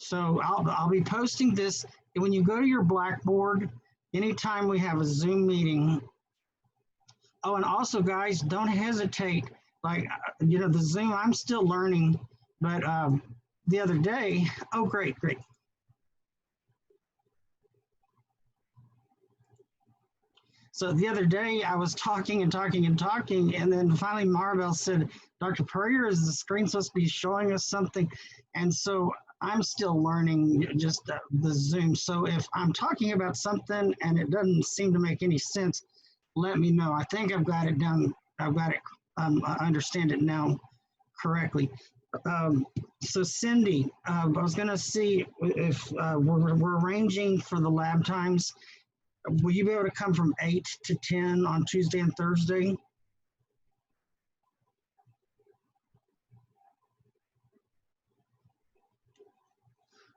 So I'll be posting this. When you go to your Blackboard, anytime we have a Zoom meeting. Oh, and also guys, don't hesitate. Like, the Zoom, I'm still learning, but the other day, oh, great. So the other day I was talking, and then finally Maribel said, Dr. Purrier, is the screen supposed to be showing us something? And so I'm still learning just the Zoom. So if I'm talking about something and it doesn't seem to make any sense, let me know. I think I've got it done. I understand it now correctly. So Cindy, I was going to see if we're arranging for the lab times. Will you be able to come from 8 to 10 on Tuesday and Thursday?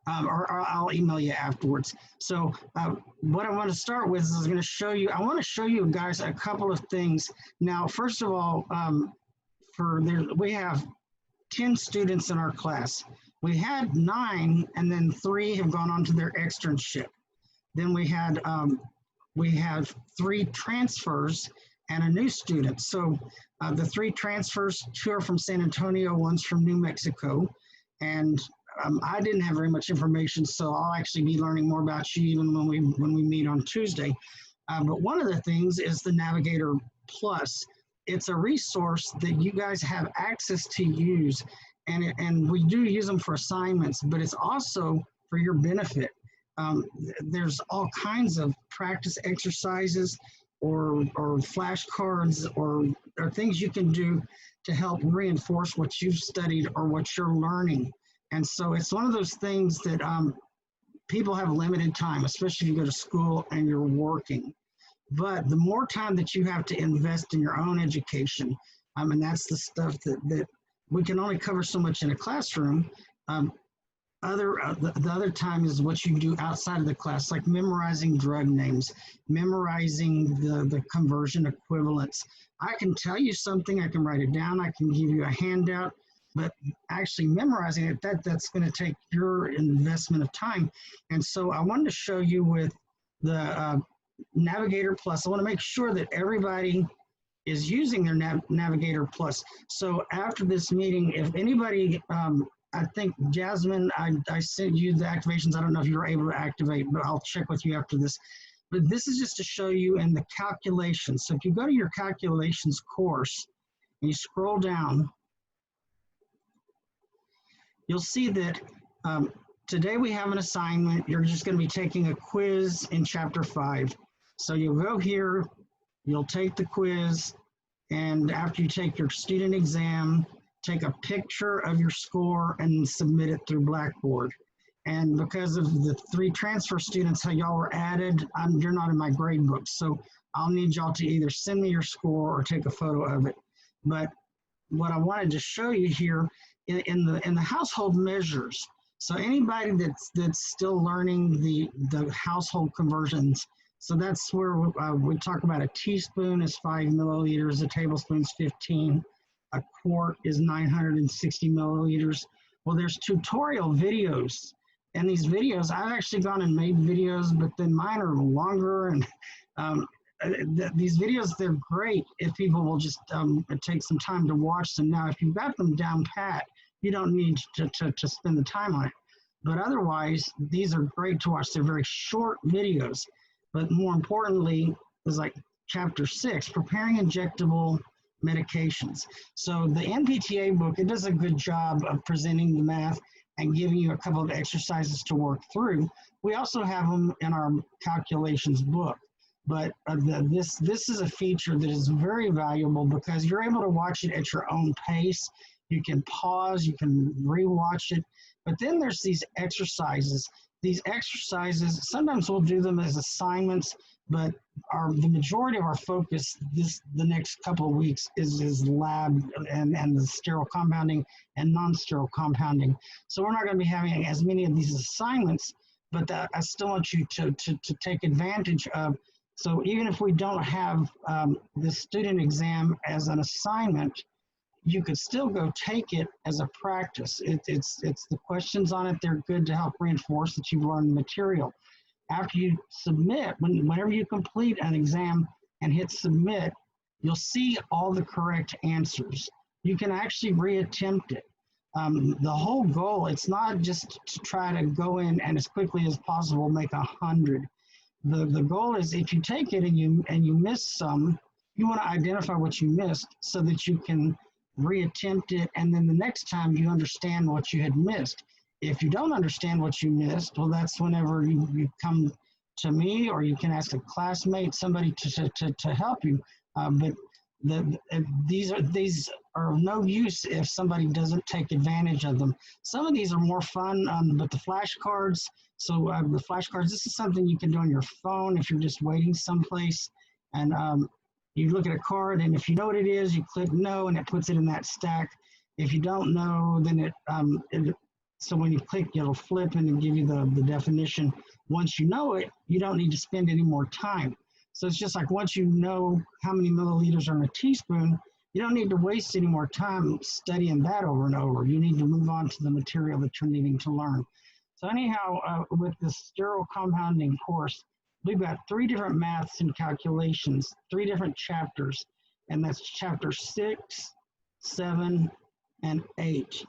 Or I'll email you afterwards. So what I want to start with is I want to show you guys a couple of things. Now, first of all, we have 10 students in our class. We had 9, and then 3 have gone on to their externship. Then we have 3 transfers and a new student. So the 3 transfers, 2 are from San Antonio, 1's from New Mexico. And I didn't have very much information, so I'll actually be learning more about you even when we meet on Tuesday. But one of the things is the Navigator Plus. It's a resource that you guys have access to use, and we do use them for assignments, but it's also for your benefit. There's all kinds of practice exercises or flashcards or things you can do to help reinforce what you've studied or what you're learning. And so it's one of those things that people have limited time, especially if you go to school and you're working. But the more time that you have to invest in your own education, and that's the stuff that we can only cover so much in a classroom. The other time is what you do outside of the class, like memorizing drug names, memorizing the conversion equivalents. I can tell you something, I can write it down, I can give you a handout, but actually memorizing it, that's going to take your investment of time. And so I wanted to show you with the Navigator Plus. I want to make sure that everybody is using their Navigator Plus. So after this meeting, if anybody, I think Jasmine, I sent you the activations. I don't know if you were able to activate, but I'll check with you after this. But this is just to show you in the calculations. So if you go to your calculations course and you scroll down, you'll see that today we have an assignment. You're just going to be taking a quiz in chapter 5. So you'll go here, you'll take the quiz, and after you take your student exam, take a picture of your score and submit it through Blackboard. And because of the 3 transfer students, how y'all were added, you're not in my grade book. So I'll need y'all to either send me your score or take a photo of it. But what I wanted to show you here in the household measures. So anybody that's still learning the household conversions, so that's where we talk about a teaspoon is 5 milliliters, a tablespoon is 15, a quart is 960 milliliters. Well, there's tutorial videos, and these videos, I've actually gone and made videos, but then mine are longer, and these videos, they're great if people will just take some time to watch them. Now, if you've got them down pat, you don't need to spend the time on it. But otherwise, these are great to watch. They're very short videos. But more importantly, is like chapter 6, preparing injectable medications. So the NPTA book, it does a good job of presenting the math and giving you a couple of exercises to work through. We also have them in our calculations book. But this is a feature that is very valuable because you're able to watch it at your own pace. You can pause, you can rewatch it. But then there's these exercises. These exercises, sometimes we'll do them as assignments, but the majority of our focus the next couple of weeks is lab and the sterile compounding and non-sterile compounding. So we're not going to be having as many of these assignments, but I still want you to take advantage of. So even if we don't have the student exam as an assignment, you could still go take it as a practice. It's the questions on it, they're good to help reinforce that you've learned the material. After you submit, whenever you complete an exam and hit submit, you'll see all the correct answers. You can actually reattempt it. The whole goal, it's not just to try to go in and as quickly as possible make 100. The goal is if you take it and you miss some, you want to identify what you missed so that you can reattempt it, and then the next time you understand what you had missed. If you don't understand what you missed, well, that's whenever you come to me, or you can ask a classmate, somebody to help you. But these are no use if somebody doesn't take advantage of them. Some of these are more fun, but the flashcards, so the flashcards, this is something you can do on your phone if you're just waiting someplace. And you look at a card, and if you know what it is, you click no, and it puts it in that stack. If you don't know, then so when you click, it'll flip and give you the definition. Once you know it, you don't need to spend any more time. So it's just like once you know how many milliliters are in a teaspoon, you don't need to waste any more time studying that over and over. You need to move on to the material that you're needing to learn. So anyhow, with the sterile compounding course, we've got 3 different maths and calculations, 3 different chapters, and that's chapter 6, 7, and 8.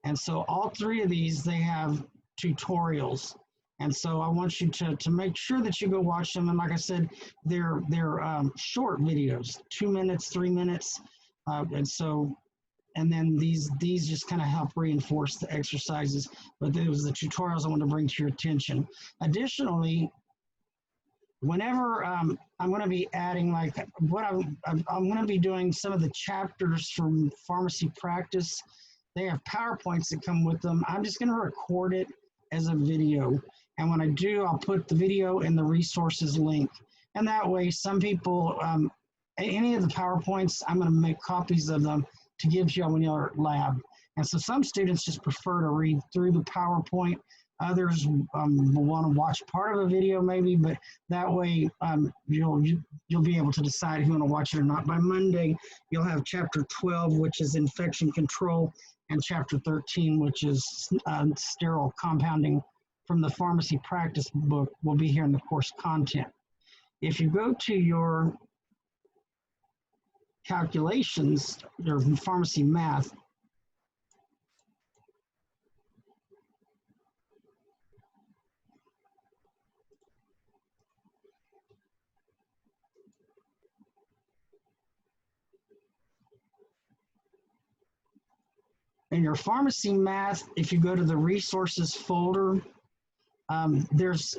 And so all 3 of these, they have tutorials. And so I want you to make sure that you go watch them. And like I said, they're short videos, 2 minutes, 3 minutes. And then these just kind of help reinforce the exercises. But it was the tutorials I want to bring to your attention. Additionally, whenever I'm going to be adding, like what I'm going to be doing some of the chapters from pharmacy practice. They have PowerPoints that come with them. I'm just going to record it as a video. And when I do, I'll put the video in the resources link. And that way, some people, any of the PowerPoints, I'm going to make copies of them to give to you in your lab. And so some students just prefer to read through the PowerPoint. Others will want to watch part of a video maybe, but that way you'll be able to decide if you want to watch it or not. By Monday, you'll have chapter 12, which is infection control, and chapter 13, which is sterile compounding from the pharmacy practice book, will be here in the course content. If you go to your calculations, your pharmacy math, in your pharmacy math, if you go to the resources folder, there's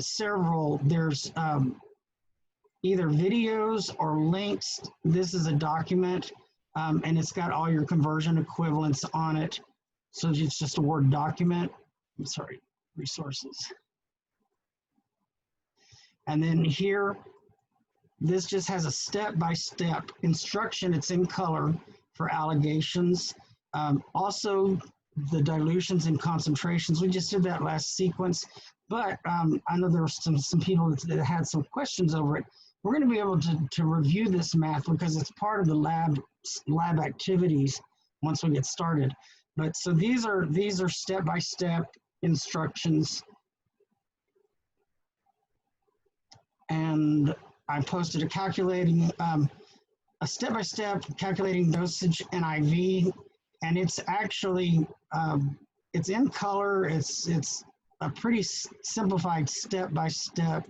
either videos or links. This is a document, and it's got all your conversion equivalents on it. So it's just a Word document. I'm sorry, resources. And then here, this just has a step-by-step instruction. It's in color for allegations. Also, the dilutions and concentrations. We just did that last sequence, but I know there were some people that had some questions over it. We're going to be able to review this math because it's part of the lab activities once we get started. But so these are step-by-step instructions, and I posted a step-by-step calculating dosage and IV, and it's actually it's in color. It's a pretty simplified step-by-step.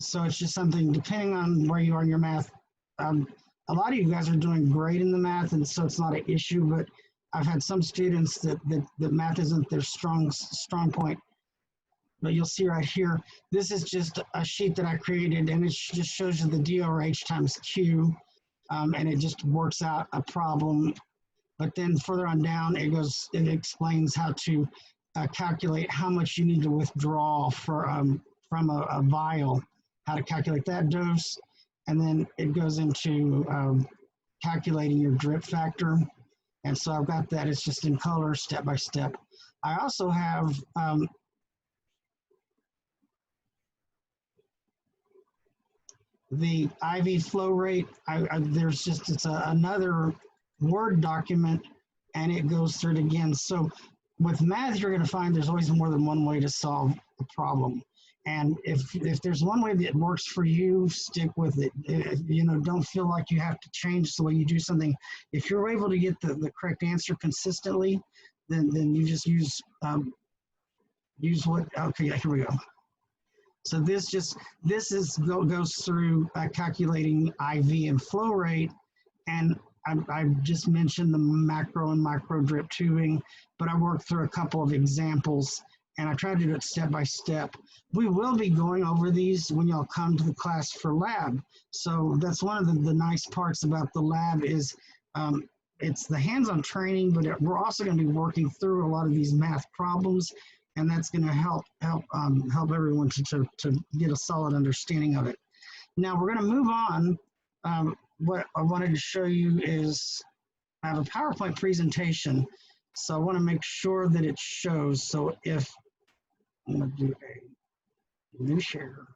So it's just something, depending on where you are in your math. A lot of you guys are doing great in the math, and so it's not an issue, but I've had some students that math isn't their strong point. But you'll see right here, this is just a sheet that I created, and it just shows you the D over H times Q, and it just works out a problem. But then further on down, it explains how to calculate how much you need to withdraw from a vial, how to calculate that dose, and then it goes into calculating your drip factor. And so I've got that. It's just in color, step by step. I also have the IV flow rate. It's another Word document, and it goes through it again. So with math, you're going to find there's always more than one way to solve a problem. And if there's one way that works for you, stick with it. You know, don't feel like you have to change the way you do something. If you're able to get the correct answer consistently, then you just use what, okay, here we go. So this goes through calculating IV and flow rate, and I just mentioned the macro and micro drip tubing, but I worked through a couple of examples, and I tried to do it step by step. We will be going over these when y'all come to the class for lab. So that's one of the nice parts about the lab is it's the hands-on training, but we're also going to be working through a lot of these math problems, and that's going to help everyone to get a solid understanding of it. Now we're going to move on. What I wanted to show you is I have a PowerPoint presentation, so I want to make sure that it shows. So if I'm going to do a new share.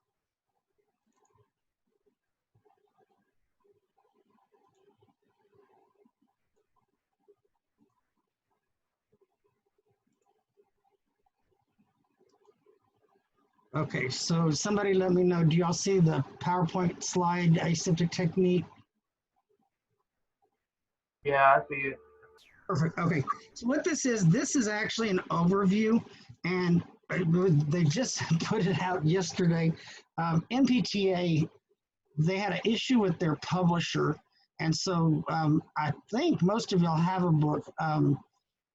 Okay, so somebody let me know, do y'all see the PowerPoint slide aseptic technique? Yeah, I see it. Perfect. Okay. So what this is actually an overview, and they just put it out yesterday. MPTA, they had an issue with their publisher, and so I think most of y'all have a book.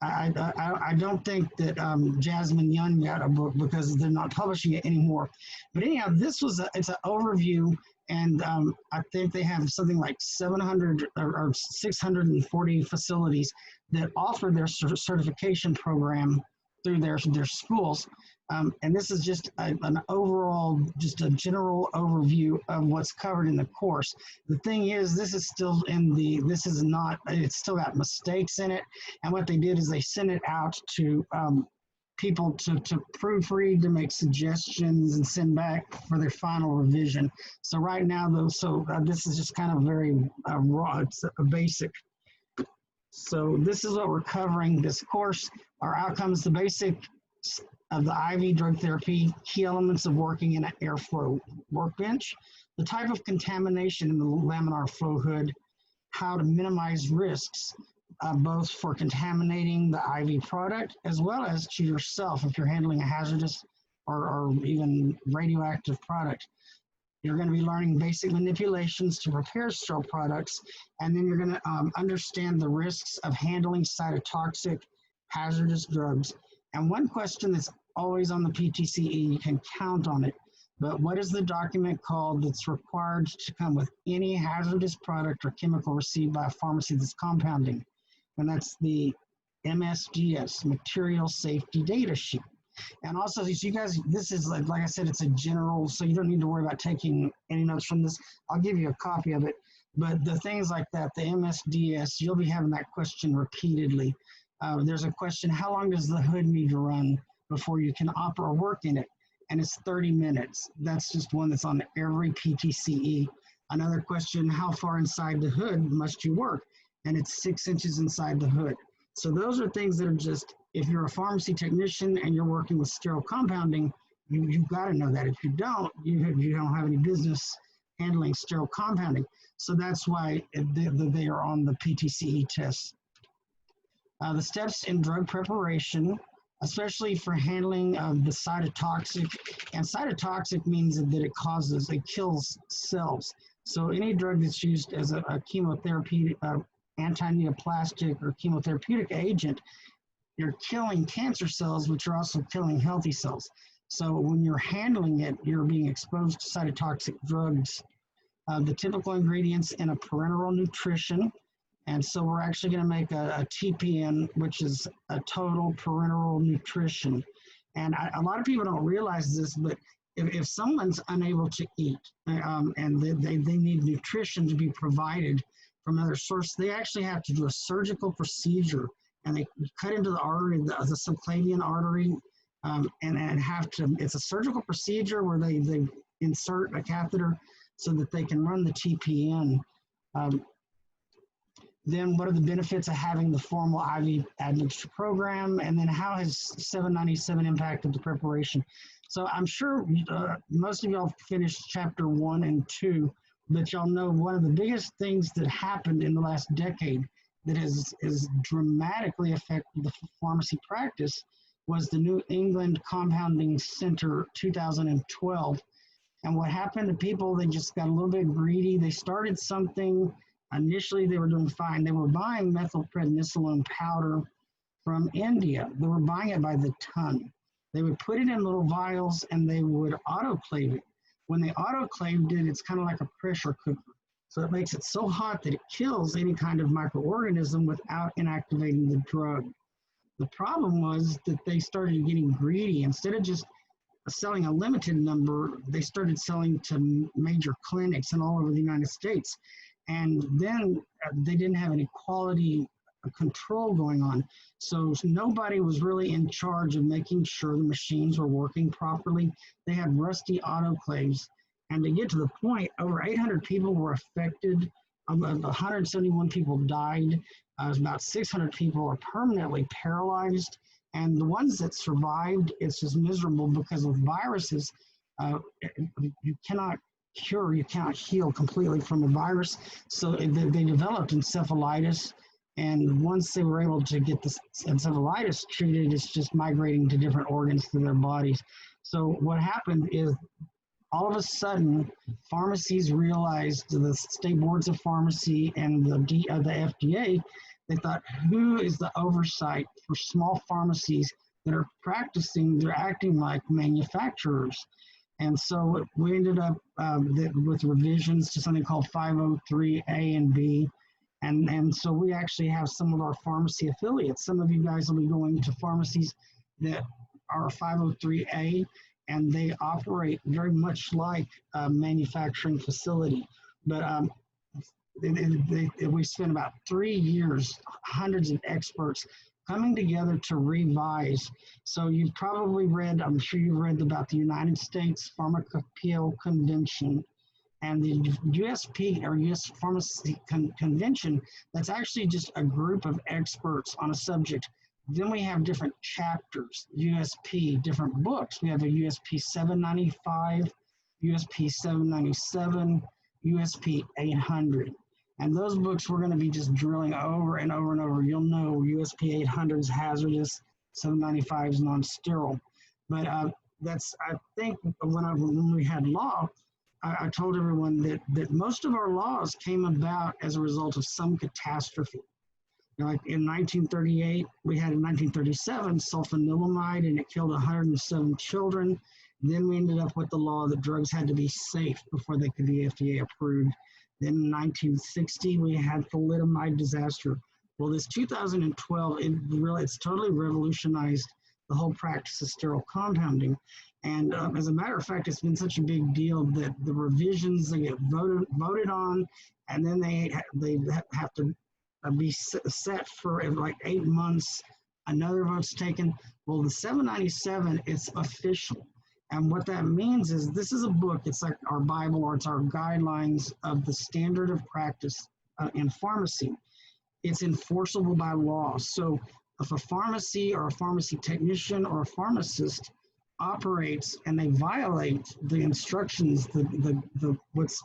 I don't think that Jasmine Young got a book because they're not publishing it anymore. But anyhow, it's an overview, and I think they have something like 700 or 640 facilities that offer their certification program through their schools. And this is just an overall, just a general overview of what's covered in the course. The thing is, it's still got mistakes in it. And what they did is they sent it out to people to proofread, to make suggestions and send back for their final revision. So right now, this is just kind of very raw, it's a basic. So this is what we're covering this course. Our outcomes, the basic of the IV drug therapy, key elements of working in an airflow workbench, the type of contamination in the laminar flow hood, how to minimize risks, both for contaminating the IV product as well as to yourself if you're handling a hazardous or even radioactive product. You're going to be learning basic manipulations to prepare sterile products, and then you're going to understand the risks of handling cytotoxic hazardous drugs. And one question that's always on the PTCE, you can count on it, but what is the document called that's required to come with any hazardous product or chemical received by a pharmacy that's compounding? And that's the MSDS, Material Safety Data Sheet. And also, so you guys, this is like I said, it's a general, so you don't need to worry about taking any notes from this. I'll give you a copy of it. But the things like that, the MSDS, you'll be having that question repeatedly. There's a question, how long does the hood need to run before you can operate or work in it? And it's 30 minutes. That's just one that's on every PTCE. Another question, how far inside the hood must you work? And it's 6 inches inside the hood. So those are things that are just, if you're a pharmacy technician and you're working with sterile compounding, you've got to know that. If you don't, you don't have any business handling sterile compounding. So that's why they are on the PTCE test. The steps in drug preparation, especially for handling the cytotoxic, and cytotoxic means that it kills cells. So any drug that's used as a chemotherapy, anti-neoplastic or chemotherapeutic agent, you're killing cancer cells, which are also killing healthy cells. So when you're handling it, you're being exposed to cytotoxic drugs. The typical ingredients in a parenteral nutrition. And so we're actually going to make a TPN, which is a total parenteral nutrition. And a lot of people don't realize this, but if someone's unable to eat and they need nutrition to be provided from another source, they actually have to do a surgical procedure, and they cut into the artery, the subclavian artery, and have to, it's a surgical procedure where they insert a catheter so that they can run the TPN. then what are the benefits of having the formal IV admixture program, and then how has 797 impacted the preparation? So I'm sure most of y'all finished chapter 1 and 2, but y'all know one of the biggest things that happened in the last decade that has dramatically affected the pharmacy practice was the New England Compounding Center 2012. And what happened to people, they just got a little bit greedy. They started something. Initially, they were doing fine. They were buying methylprednisolone powder from India. They were buying it by the ton. They would put it in little vials and they would autoclave it. When they autoclaved it, it's kind of like a pressure cooker. So it makes it so hot that it kills any kind of microorganism without inactivating the drug. The problem was that they started getting greedy. Instead of just selling a limited number, they started selling to major clinics and all over the United States. And then they didn't have any quality control going on. So nobody was really in charge of making sure the machines were working properly. They had rusty autoclaves. And to get to the point, over 800 people were affected. 171 people died. About 600 people are permanently paralyzed. And the ones that survived, it's just miserable because with viruses, you cannot cure, you cannot heal completely from a virus. So they developed encephalitis. And once they were able to get this encephalitis treated, it's just migrating to different organs through their bodies. So what happened is all of a sudden, pharmacies realized, the state boards of pharmacy and the FDA, they thought, who is the oversight for small pharmacies that are practicing, they're acting like manufacturers? And so we ended up with revisions to something called 503A and B. And so we actually have some of our pharmacy affiliates. Some of you guys will be going to pharmacies that are 503A, and they operate very much like a manufacturing facility. But we spent about 3 years, hundreds of experts coming together to revise. So you've probably read, I'm sure you've read about the United States Pharmacopeal Convention and the USP, or US Pharmacy Convention. That's actually just a group of experts on a subject. Then we have different chapters, USP, different books. We have a USP 795, USP 797, USP 800. And those books we're going to be just drilling over and over and over. You'll know USP 800 is hazardous, 795 is non-sterile. But that's, I think, when we had law, I told everyone that most of our laws came about as a result of some catastrophe. Like in 1938, we had in 1937 sulfanilamide, and it killed 107 children. Then we ended up with the law that drugs had to be safe before they could be FDA approved. Then in 1960, we had thalidomide disaster. Well, this 2012, it's totally revolutionized the whole practice of sterile compounding. And as a matter of fact, it's been such a big deal that the revisions, they get voted on, and then they have to be set for like 8 months. Another vote's taken. Well, the 797, it's official. And what that means is this is a book, it's like our Bible, or it's our guidelines of the standard of practice in pharmacy. It's enforceable by law. So if a pharmacy or a pharmacy technician or a pharmacist operates and they violate the instructions, what's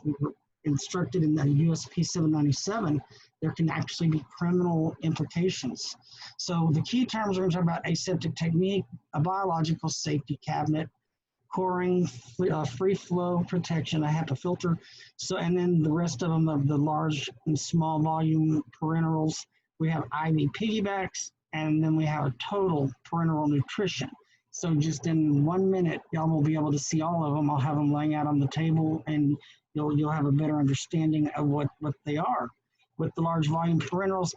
instructed in the USP 797, there can actually be criminal implications. So the key terms, we're going to talk about aseptic technique, a biological safety cabinet, coring, free flow protection, a HEPA filter. So, and then the rest of them, of the large and small volume parenterals, we have IV piggybacks, and then we have a total parenteral nutrition. So just in 1 minute, y'all will be able to see all of them. I'll have them laying out on the table, and you'll have a better understanding of what they are. With the large volume parenterals,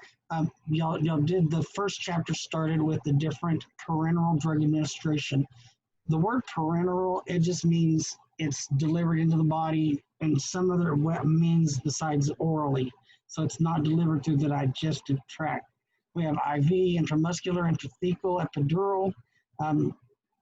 y'all did, the first chapter started with the different parenteral drug administration. The word parenteral, it just means it's delivered into the body in some other means besides orally. So it's not delivered through the digestive tract. We have IV, intramuscular, intrathecal, epidural.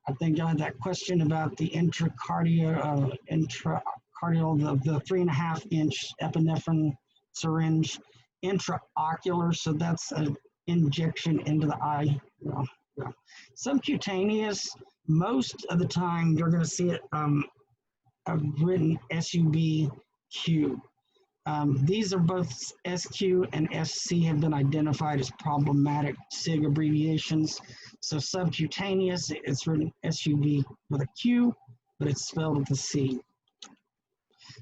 I think y'all had that question about the intracardial, the 3.5-inch epinephrine syringe. Intraocular, so that's an injection into the eye. Yeah. Subcutaneous, most of the time you're going to see it written SUBQ. These are both SQ and SC have been identified as problematic SIG abbreviations. So subcutaneous, it's written SUB with a Q, but it's spelled with a C.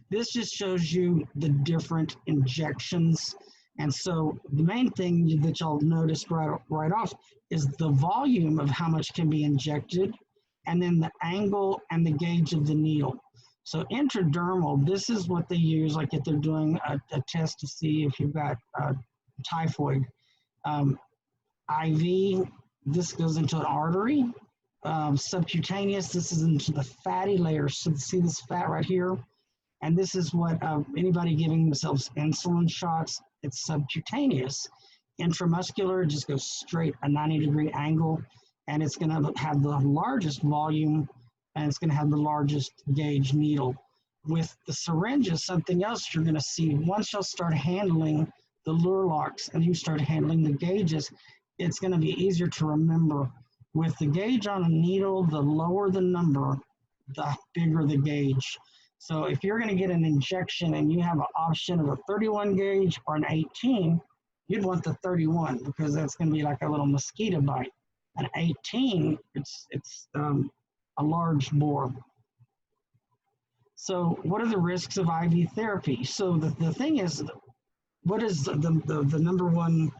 This just shows you the different injections. And so the main thing that y'all notice right off is the volume of how much can be injected, and then the angle and the gauge of the needle. So intradermal, this is what they use, like if they're doing a test to see if you've got typhoid. IV, this goes into an artery. Subcutaneous, this is into the fatty layer. So see this fat right here? And this is what anybody giving themselves insulin shots, it's subcutaneous. Intramuscular, just goes straight a 90-degree angle, and it's going to have the largest volume, and it's going to have the largest gauge needle. With the syringes, something else you're going to see, once you'll start handling the lure locks and you start handling the gauges, it's going to be easier to remember. With the gauge on a needle, the lower the number, the bigger the gauge. So if you're going to get an injection and you have an option of a 31 gauge or an 18, you'd want the 31 because that's going to be like a little mosquito bite. An 18, it's a large bore. So what are the risks of IV therapy? So the thing is, what is the number one,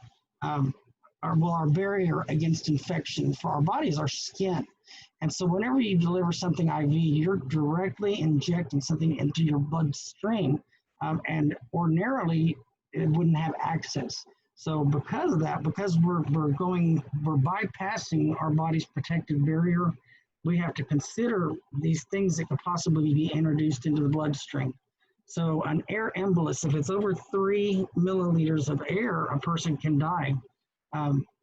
our barrier against infection for our body is our skin. And so whenever you deliver something IV, you're directly injecting something into your bloodstream, and ordinarily it wouldn't have access. So because of that, because we're bypassing our body's protective barrier, we have to consider these things that could possibly be introduced into the bloodstream. So an air embolus, if it's over 3 milliliters of air, a person can die.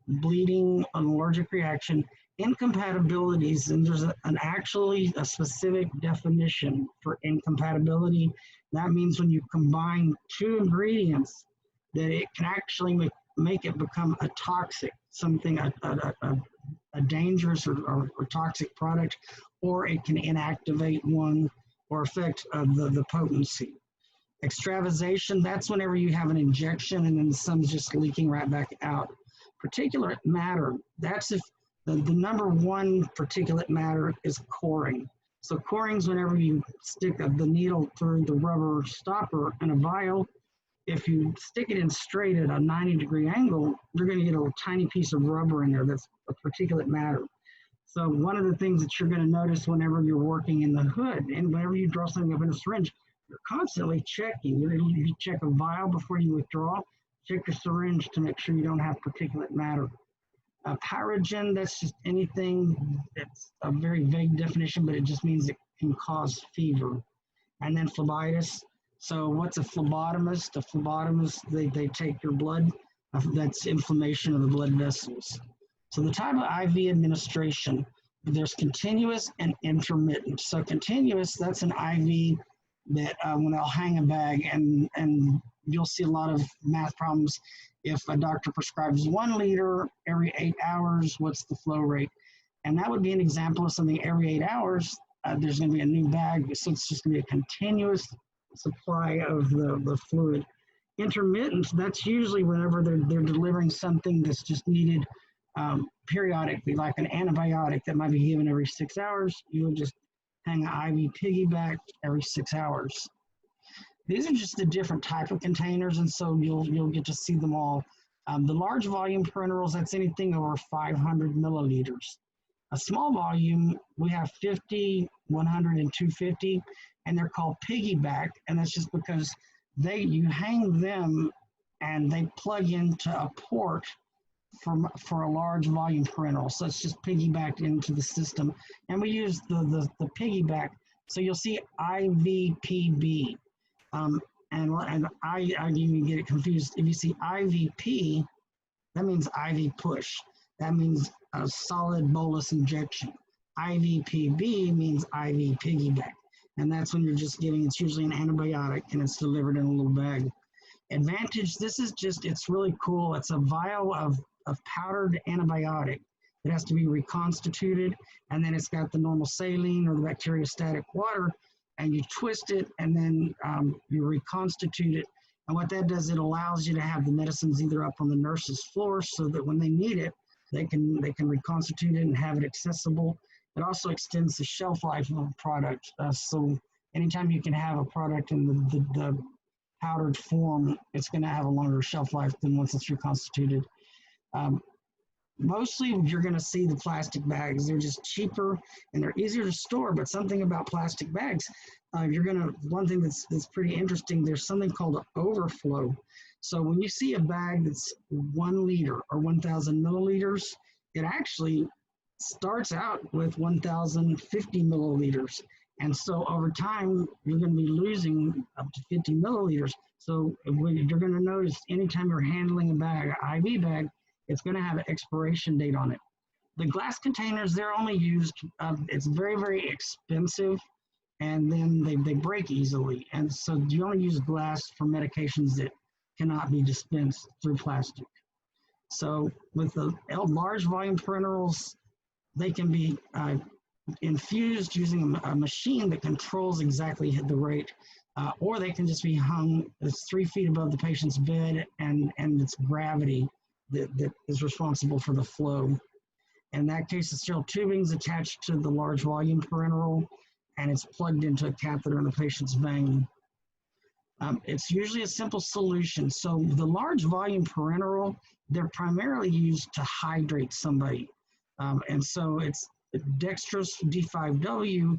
Bleeding, an allergic reaction, incompatibilities, and there's actually a specific definition for incompatibility. That means when you combine two ingredients, that it can actually make it become a toxic, something, a dangerous or toxic product, or it can inactivate one or affect the potency. Extravasation, that's whenever you have an injection and then some's just leaking right back out. Particulate matter, that's if the number one particulate matter is coring. So coring is whenever you stick the needle through the rubber stopper in a vial. If you stick it in straight at a 90-degree angle, you're going to get a tiny piece of rubber in there. That's a particulate matter. So one of the things that you're going to notice whenever you're working in the hood and whenever you draw something up in a syringe, you're constantly checking. You check a vial before you withdraw. Check your syringe to make sure you don't have particulate matter. Pyrogen, that's just anything that's a very vague definition, but it just means it can cause fever. And then phlebitis. So what's a phlebotomist? A phlebotomist, they take your blood. That's inflammation of the blood vessels. So the type of IV administration, there's continuous and intermittent. So continuous, that's an IV that when they'll hang a bag, and you'll see a lot of math problems. If a doctor prescribes 1 liter every 8 hours, what's the flow rate? And that would be an example of something every 8 hours, there's going to be a new bag. So it's just going to be a continuous supply of the fluid. Intermittent, that's usually whenever they're delivering something that's just needed periodically, like an antibiotic that might be given every 6 hours. You would just hang an IV piggyback every 6 hours. These are just the different type of containers, and so you'll get to see them all. The large volume parenterals, that's anything over 500 milliliters. A small volume, we have 50, 100, and 250, and they're called piggyback, and that's just because you hang them and they plug into a port for a large volume parenteral. So it's just piggybacked into the system. And we use the piggyback. So you'll see IVPB. And I even get it confused. If you see IVP, that means IV push. That means a solid bolus injection. IVPB means IV piggyback. And that's when you're just giving, it's usually an antibiotic and it's delivered in a little bag. Advantage, this is just, it's really cool. It's a vial of powdered antibiotic. It has to be reconstituted, and then it's got the normal saline or the bacteriostatic water, and you twist it, and then you reconstitute it. And what that does, it allows you to have the medicines either up on the nurse's floor so that when they need it, they can reconstitute it and have it accessible. It also extends the shelf life of a product. So anytime you can have a product in the powdered form, it's going to have a longer shelf life than once it's reconstituted. Mostly you're going to see the plastic bags. They're just cheaper and they're easier to store, but something about plastic bags, one thing that's pretty interesting, there's something called an overflow. So when you see a bag that's 1 liter or 1,000 milliliters, it actually starts out with 1,050 milliliters. And so over time, you're going to be losing up to 50 milliliters. So you're going to notice anytime you're handling a bag, an IV bag, it's going to have an expiration date on it. The glass containers, they're only used, it's very, very expensive, and then they break easily. And so you only use glass for medications that cannot be dispensed through plastic. So with the large volume parenterals, they can be infused using a machine that controls exactly the rate, or they can just be hung, it's 3 feet above the patient's bed, and it's gravity that is responsible for the flow. In that case, the sterile tubing is attached to the large volume parenteral, and it's plugged into a catheter in the patient's vein. It's usually a simple solution. So the large volume parenteral, they're primarily used to hydrate somebody. And so it's dextrose D5W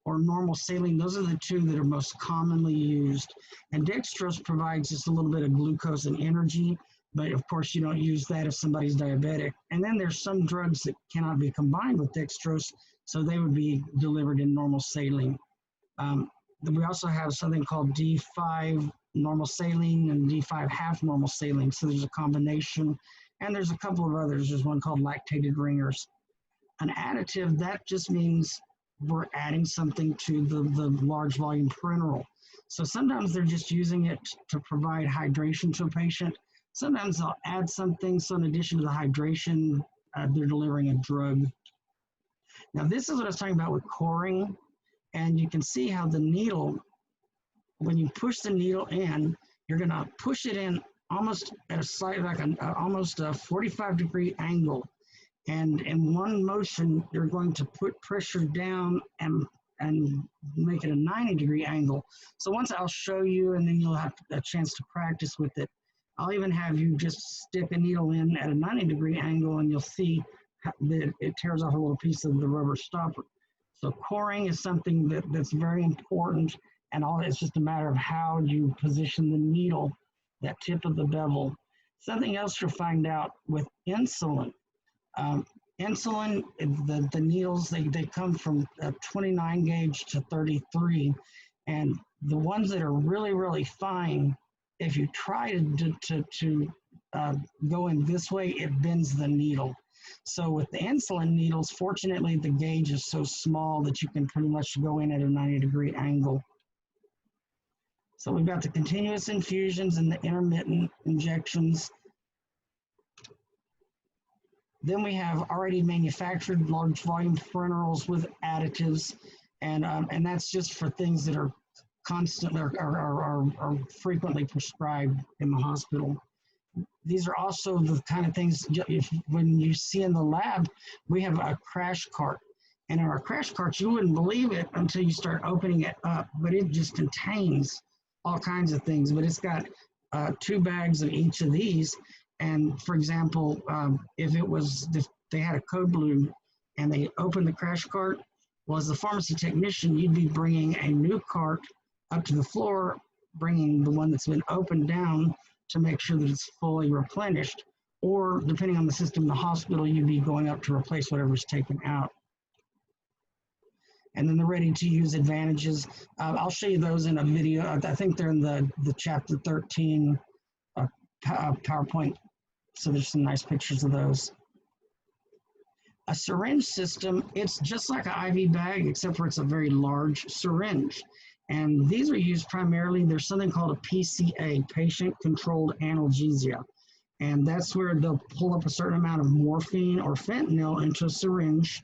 or normal saline. Those are the two that are most commonly used. And dextrose provides just a little bit of glucose and energy, but of course you don't use that if somebody's diabetic. And then there's some drugs that cannot be combined with dextrose, so they would be delivered in normal saline. We also have something called D5 normal saline and D5 half normal saline, so there's a combination. And there's a couple of others. There's one called lactated ringers. An additive, that just means we're adding something to the large volume parenteral. So sometimes they're just using it to provide hydration to a patient. Sometimes they'll add something, so in addition to the hydration, they're delivering a drug. Now this is what I was talking about with coring, and you can see how the needle, when you push the needle in, you're gonna push it in almost at a slight, like almost a 45-degree angle. And in one motion, you're going to put pressure down and make it a 90-degree angle. So once I'll show you, and then you'll have a chance to practice with it. I'll even have you just stick a needle in at a 90-degree angle, and you'll see that it tears off a little piece of the rubber stopper. So coring is something that's very important, and it's just a matter of how you position the needle, that tip of the bevel. Something else you'll find out with insulin. Insulin, the needles, they come from 29 gauge to 33, and the ones that are really, really fine, if you try to go in this way, it bends the needle. So with the insulin needles, fortunately, the gauge is so small that you can pretty much go in at a 90-degree angle. So we've got the continuous infusions and the intermittent injections. Then we have already manufactured large volume parenterals with additives, and that's just for things that are constantly are frequently prescribed in the hospital. These are also the kind of things, when you see in the lab, we have a crash cart. And in our crash carts, you wouldn't believe it until you start opening it up, but it just contains all kinds of things. But it's got 2 bags of each of these. And for example, if they had a code blue and they opened the crash cart, well, as the pharmacy technician, you'd be bringing a new cart up to the floor, bringing the one that's been opened down to make sure that it's fully replenished. Or depending on the system in the hospital, you'd be going up to replace whatever's taken out. And then the ready-to-use advantages. I'll show you those in a video. I think they're in the chapter 13 PowerPoint. So there's some nice pictures of those. A syringe system, it's just like an IV bag, except for it's a very large syringe. And these are used primarily, there's something called a PCA, patient-controlled analgesia. And that's where they'll pull up a certain amount of morphine or fentanyl into a syringe,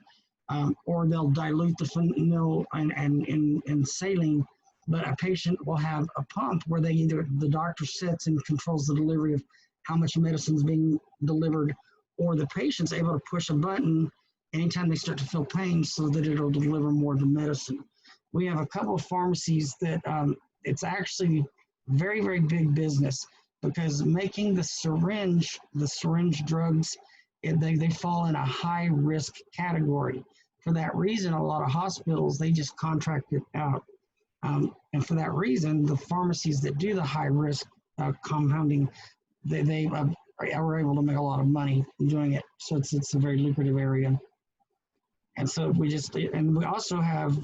or they'll dilute the fentanyl and saline. But a patient will have a pump where they either, the doctor sets and controls the delivery of how much medicine is being delivered, or the patient's able to push a button anytime they start to feel pain so that it'll deliver more of the medicine. We have a couple of pharmacies that it's actually very, very big business, because making the syringe drugs, they fall in a high risk category. For that reason, a lot of hospitals, they just contract it out. And for that reason, the pharmacies that do the high risk compounding, they are able to make a lot of money doing it. So it's a very lucrative area. And so we also have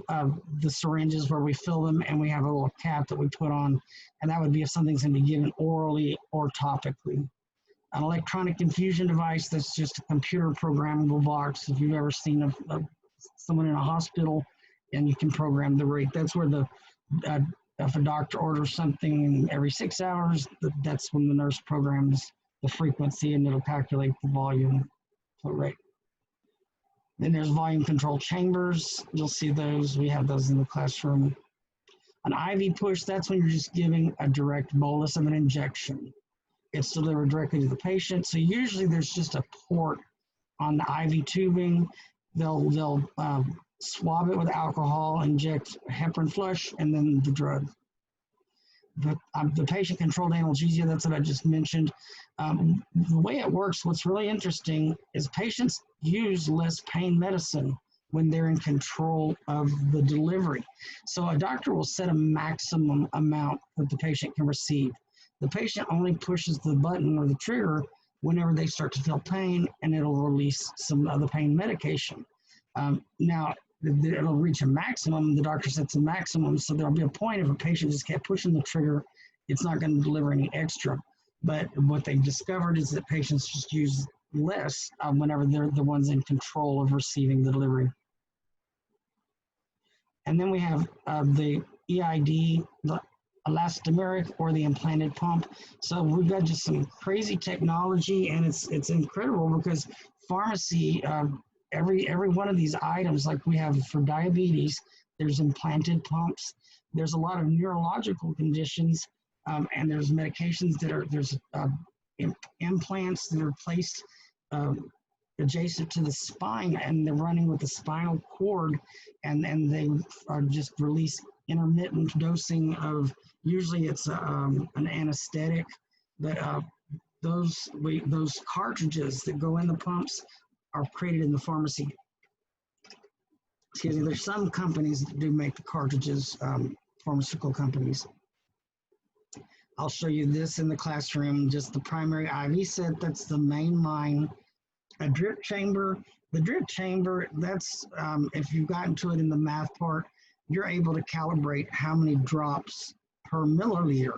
the syringes where we fill them, and we have a little cap that we put on, and that would be if something's going to be given orally or topically. An electronic infusion device, that's just a computer programmable box. If you've ever seen someone in a hospital, and you can program the rate. That's where if a doctor orders something every 6 hours, that's when the nurse programs the frequency, and it'll calculate the volume rate. Then there's volume control chambers. You'll see those. We have those in the classroom. An IV push, that's when you're just giving a direct bolus of an injection. It's delivered directly to the patient. So usually there's just a port on the IV tubing. They'll swab it with alcohol, inject heparin flush, and then the drug. The patient-controlled analgesia, that's what I just mentioned. The way it works, what's really interesting is patients use less pain medicine when they're in control of the delivery. So a doctor will set a maximum amount that the patient can receive. The patient only pushes the button or the trigger whenever they start to feel pain, and it'll release some of the pain medication. Now, it'll reach a maximum. The doctor sets a maximum, so there'll be a point if a patient just kept pushing the trigger, it's not going to deliver any extra. But what they've discovered is that patients just use less whenever they're the ones in control of receiving the delivery. And then we have the EID, the elastomeric, or the implanted pump. So we've got just some crazy technology, and it's incredible because pharmacy, every one of these items, like we have for diabetes, there's implanted pumps. There's a lot of neurological conditions, and there's medications there's implants that are placed adjacent to the spine, and they're running with the spinal cord, and they are just release intermittent dosing of, usually it's an anesthetic, but those cartridges that go in the pumps are created in the pharmacy. Excuse me, there's some companies that do make the cartridges, pharmaceutical companies. I'll show you this in the classroom, just the primary IV set, that's the main line. A drip chamber, the drip chamber, that's, if you've gotten to it in the math part, you're able to calibrate how many drops per milliliter.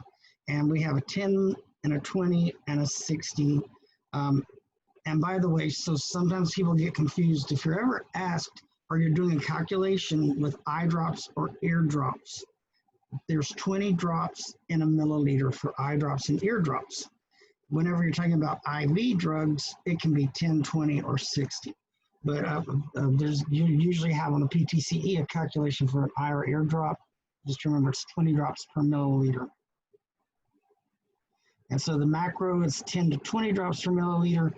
And we have a 10 and a 20 and a 60. And by the way, so sometimes people get confused. If you're ever asked, or you're doing a calculation with eye drops or ear drops, there's 20 drops in a milliliter for eye drops and ear drops. Whenever you're talking about IV drugs, it can be 10, 20, or 60. But you usually have on the PTCE a calculation for an eye or ear drop. Just remember, it's 20 drops per milliliter. And so the macro is 10 to 20 drops per milliliter.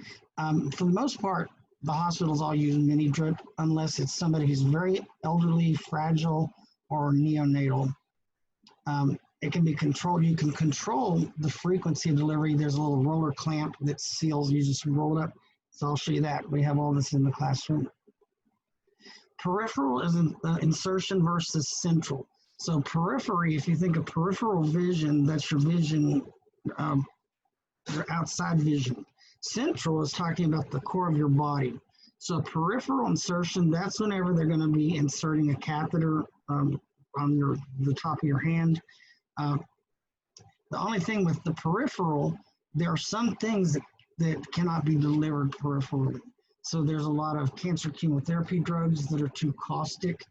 For the most part, the hospitals all use mini drip unless it's somebody who's very elderly, fragile, or neonatal. It can be controlled. You can control the frequency of delivery. There's a little roller clamp that seals. You just roll it up. So I'll show you that. We have all this in the classroom. Peripheral is an insertion versus central. So periphery, if you think of peripheral vision, that's your vision, your outside vision. Central is talking about the core of your body. So peripheral insertion, that's whenever they're going to be inserting a catheter on the top of your hand. The only thing with the peripheral, there are some things that cannot be delivered peripherally. So there's a lot of cancer chemotherapy drugs that are too caustic.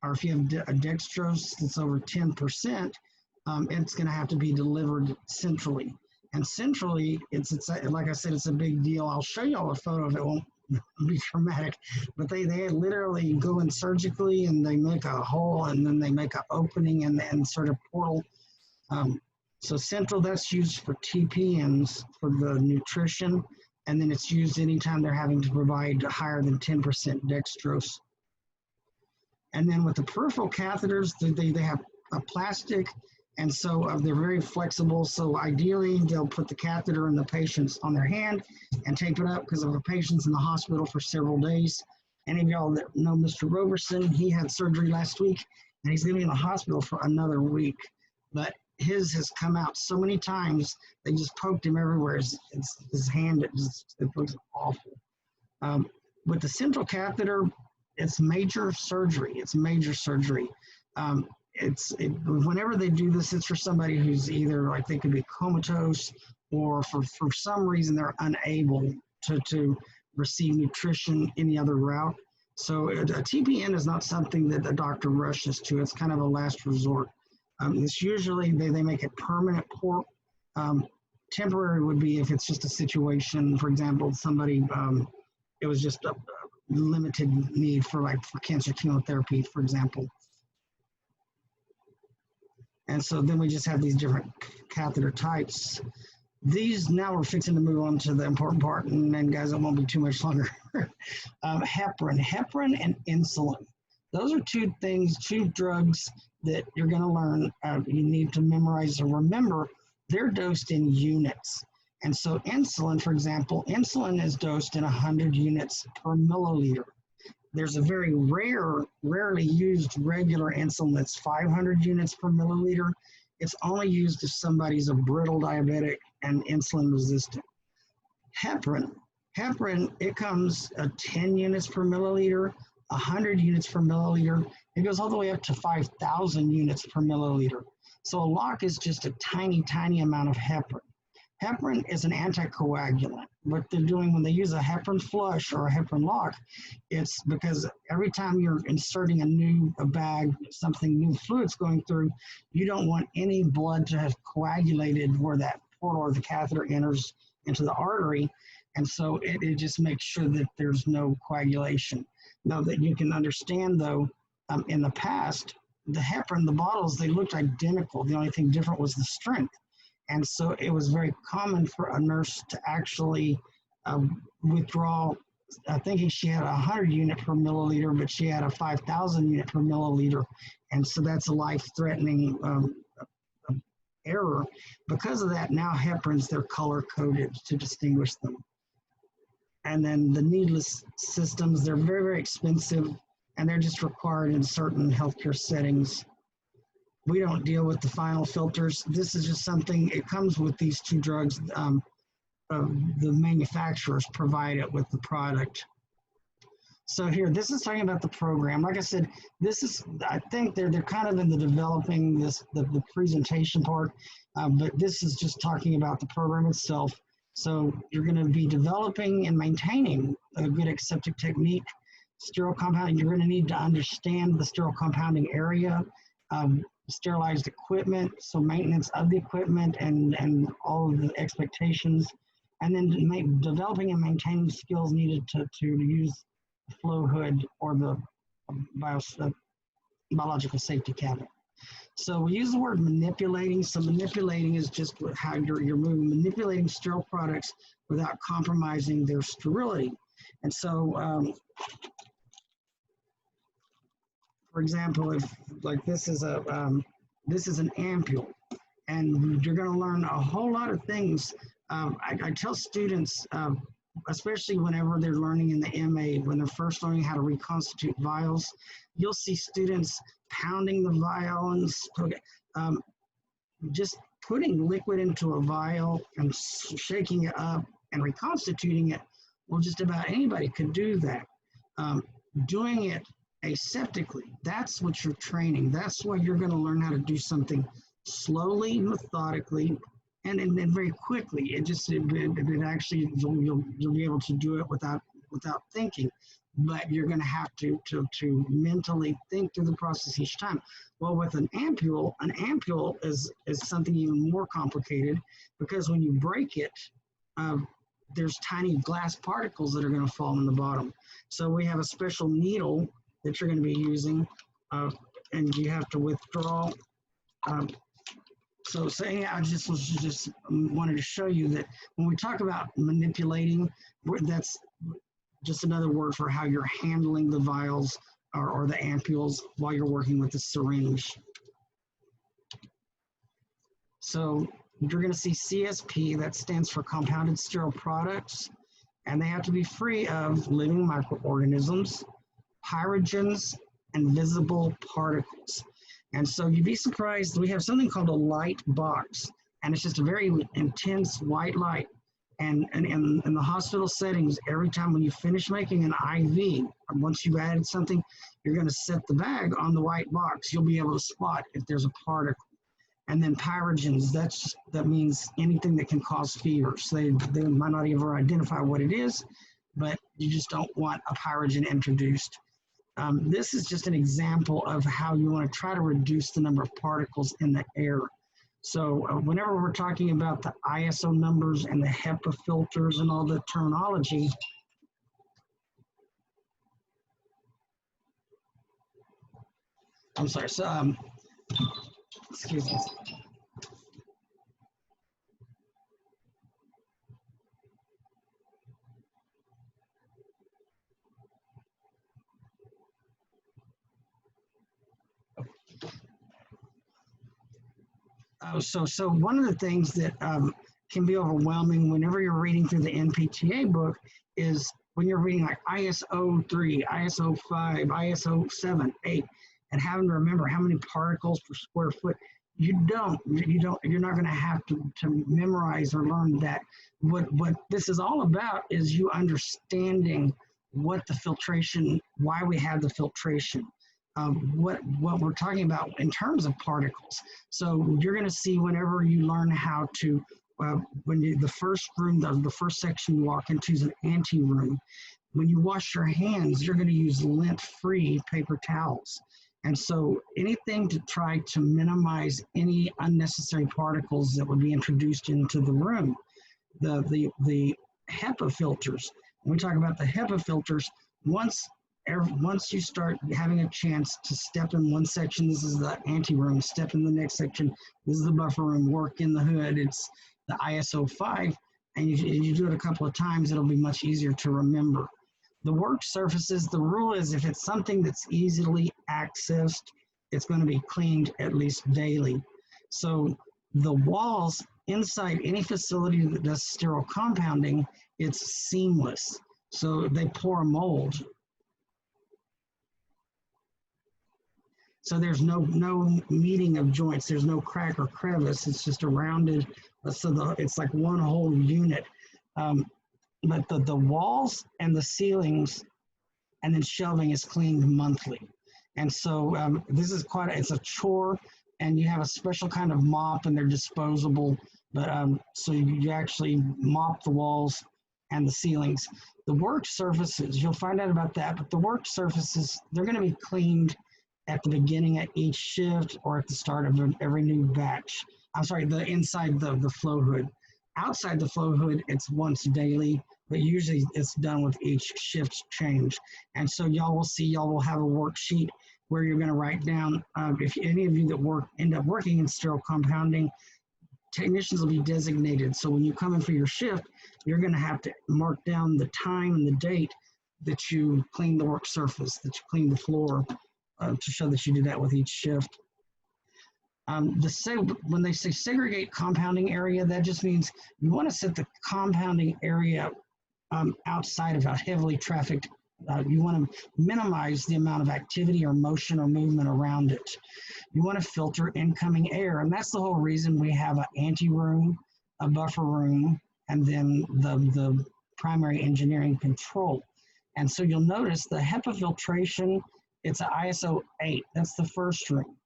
or if you have a dextrose that's over 10%, it's going to have to be delivered centrally. And centrally, it's like I said, it's a big deal. I'll show you all a photo of it. It won't be dramatic, but they literally go in surgically and they make a hole and then they make an opening and sort of portal. So central, that's used for TPNs for the nutrition, and then it's used anytime they're having to provide higher than 10% dextrose. And then with the peripheral catheters, they have a plastic, and so they're very flexible. So ideally, they'll put the catheter in the patient's on their hand and tape it up, because if a patient's in the hospital for several days, any of y'all that know Mr. Roberson, he had surgery last week, and he's going to be in the hospital for another week. But his has come out so many times, they just poked him everywhere. His hand, it looks awful. With the central catheter, it's major surgery. It's major surgery. Whenever they do this, it's for somebody who's either like they could be comatose or for some reason they're unable to receive nutrition any other route. So a TPN is not something that a doctor rushes to. It's kind of a last resort. It's usually they make it permanent port. Temporary would be if it's just a situation, for example, somebody, it was just a limited need for cancer chemotherapy, for example. And so then we just have these different catheter types. These, now we're fixing to move on to the important part, and then guys, it won't be too much longer. Heparin and insulin. Those are two drugs that you're going to learn. You need to memorize or remember. They're dosed in units. And so insulin, for example, insulin is dosed in 100 units per milliliter. There's a very rarely used regular insulin that's 500 units per milliliter. It's only used if somebody's a brittle diabetic and insulin resistant. Heparin, it comes 10 units per milliliter, 100 units per milliliter. It goes all the way up to 5,000 units per milliliter. So a lock is just a tiny, tiny amount of heparin. Heparin is an anticoagulant. What they're doing when they use a heparin flush or a heparin lock, it's because every time you're inserting a bag, something new fluid's going through, you don't want any blood to have coagulated where that portal or the catheter enters into the artery. And so it just makes sure that there's no coagulation. Now that you can understand though, in the past, the heparin, the bottles, they looked identical. The only thing different was the strength. And so it was very common for a nurse to actually withdraw, thinking she had 100 unit per milliliter, but she had a 5,000 unit per milliliter. And so that's a life-threatening error. Because of that, now heparins, they're color-coded to distinguish them. And then the needless systems, they're very, very expensive, and they're just required in certain healthcare settings. We don't deal with the final filters. This is just something, it comes with these two drugs. The manufacturers provide it with the product. So here, this is talking about the program. Like I said, this is, I think they're kind of in the developing the presentation part, but this is just talking about the program itself. So you're going to be developing and maintaining a good aseptic technique. Sterile compounding, you're going to need to understand the sterile compounding area, sterilized equipment, so maintenance of the equipment and all of the expectations, and then developing and maintaining skills needed to use the flow hood or the biological safety cabinet. So we use the word manipulating. So manipulating is just how you're manipulating sterile products without compromising their sterility. And so, for example, if like this is an ampule, and you're going to learn a whole lot of things. I tell students, especially whenever they're learning in the MA, when they're first learning how to reconstitute vials, you'll see students pounding the vial and just putting liquid into a vial and shaking it up and reconstituting it. Well, just about anybody could do that. Doing it aseptically, that's what you're training. That's why you're going to learn how to do something slowly, methodically, and then very quickly. It actually, you'll be able to do it without thinking. but you're going to have to mentally think through the process each time. Well, with an ampule is something even more complicated because when you break it, uh, there's tiny glass particles that are going to fall in the bottom. So we have a special needle that you're going to be using, and you have to withdraw. Um, so saying I just wanted to show you that when we talk about manipulating, that's just another word for how you're handling the vials or the ampules while you're working with the syringe. So you're going to see CSP, that stands for compounded sterile products, and they have to be free of living microorganisms, pyrogens, and visible particles. And so you'd be surprised, we have something called a light box, and it's just a very intense white light. And in the hospital settings, every time when you finish making an IV, once you've added something, you're going to set the bag on the white box. You'll be able to spot if there's a particle. And then pyrogens, that means anything that can cause fever. So they might not even identify what it is, but you just don't want a pyrogen introduced. This is just an example of how you want to try to reduce the number of particles in the air. So whenever we're talking about the ISO numbers and the HEPA filters and all the terminology, I'm sorry, so excuse me. So one of the things that can be overwhelming whenever you're reading through the NPTA book is when you're reading like ISO 3, ISO 5, ISO 7, 8, and having to remember how many particles per square foot. You're not going to have to memorize or learn that. What this is all about is you understanding what the filtration, why we have the filtration. What we're talking about in terms of particles. So you're going to see whenever you learn how to, the first room, the first section you walk into is an ante room. When you wash your hands, you're going to use lint-free paper towels. And so anything to try to minimize any unnecessary particles that would be introduced into the room. The HEPA filters, when we talk about the HEPA filters, once you start having a chance to step in one section, this is the ante room, step in the next section, this is the buffer room, work in the hood, it's the ISO 5, and you do it a couple of times, it'll be much easier to remember. The work surfaces, the rule is if it's something that's easily accessed, it's going to be cleaned at least daily. So the walls inside any facility that does sterile compounding, it's seamless. So they pour a mold. So there's no meeting of joints. There's no crack or crevice. It's just a rounded, so it's like one whole unit. But the walls and the ceilings and then shelving is cleaned monthly. And so this is it's a chore, and you have a special kind of mop, and they're disposable. But so you actually mop the walls and the ceilings. The work surfaces, you'll find out about that, but the work surfaces, they're going to be cleaned at the beginning of each shift or at the start of every new batch. I'm sorry, inside the flow hood. Outside the flow hood, it's once daily, but usually it's done with each shift change. And so y'all will have a worksheet where you're going to write down, if any of you that end up working in sterile compounding, technicians will be designated. So when you come in for your shift, you're going to have to mark down the time and the date that you clean the work surface, that you clean the floor, to show that you do that with each shift. When they say segregate compounding area, that just means you want to set the compounding area outside of a heavily trafficked. You want to minimize the amount of activity or motion or movement around it. You want to filter incoming air, and that's the whole reason we have an ante room, a buffer room, and then the primary engineering control. And so you'll notice the HEPA filtration, it's an ISO 8. That's the first room.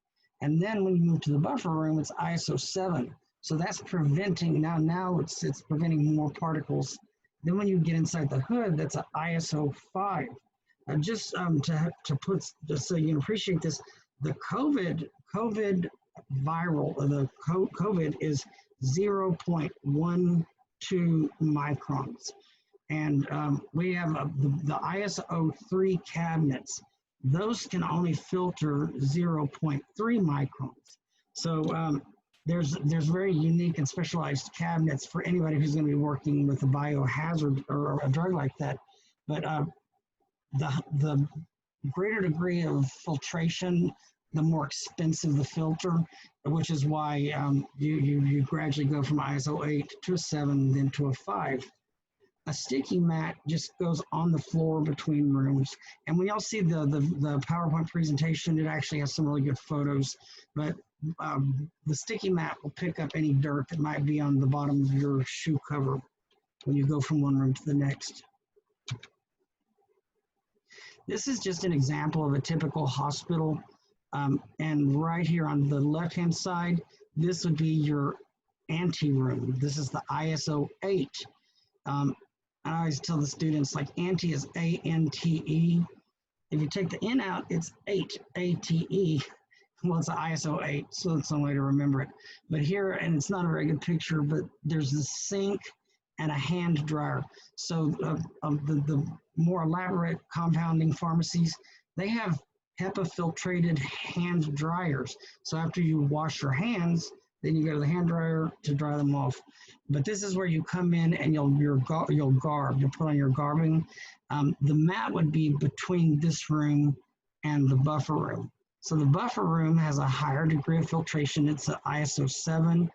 And then when you move to the buffer room, it's ISO 7. So that's preventing, now it's preventing more particles. Then when you get inside the hood, that's an ISO 5. Just to put, just so you can appreciate this, the COVID viral, COVID is 0.12 microns. And we have the ISO 3 cabinets. Those can only filter 0.3 microns. So there's very unique and specialized cabinets for anybody who's going to be working with a biohazard or a drug like that. But the greater degree of filtration, the more expensive the filter, which is why you gradually go from ISO 8 to a 7, then to a 5. A sticky mat just goes on the floor between rooms. And when y'all see the PowerPoint presentation, it actually has some really good photos, but the sticky mat will pick up any dirt that might be on the bottom of your shoe cover when you go from one room to the next. This is just an example of a typical hospital. And right here on the left-hand side, this would be your ante room. This is the ISO 8. I always tell the students, like, ante is A-N-T-E. If you take the N out, it's 8, A-T-E. Well, it's an ISO 8, so that's some way to remember it. But here, and it's not a very good picture, but there's the sink and a hand dryer. So the more elaborate compounding pharmacies, they have HEPA filtrated hand dryers. So after you wash your hands, then you go to the hand dryer to dry them off. But this is where you come in and you'll put on your garbing. The mat would be between this room and the buffer room. So the buffer room has a higher degree of filtration. It's an ISO 7.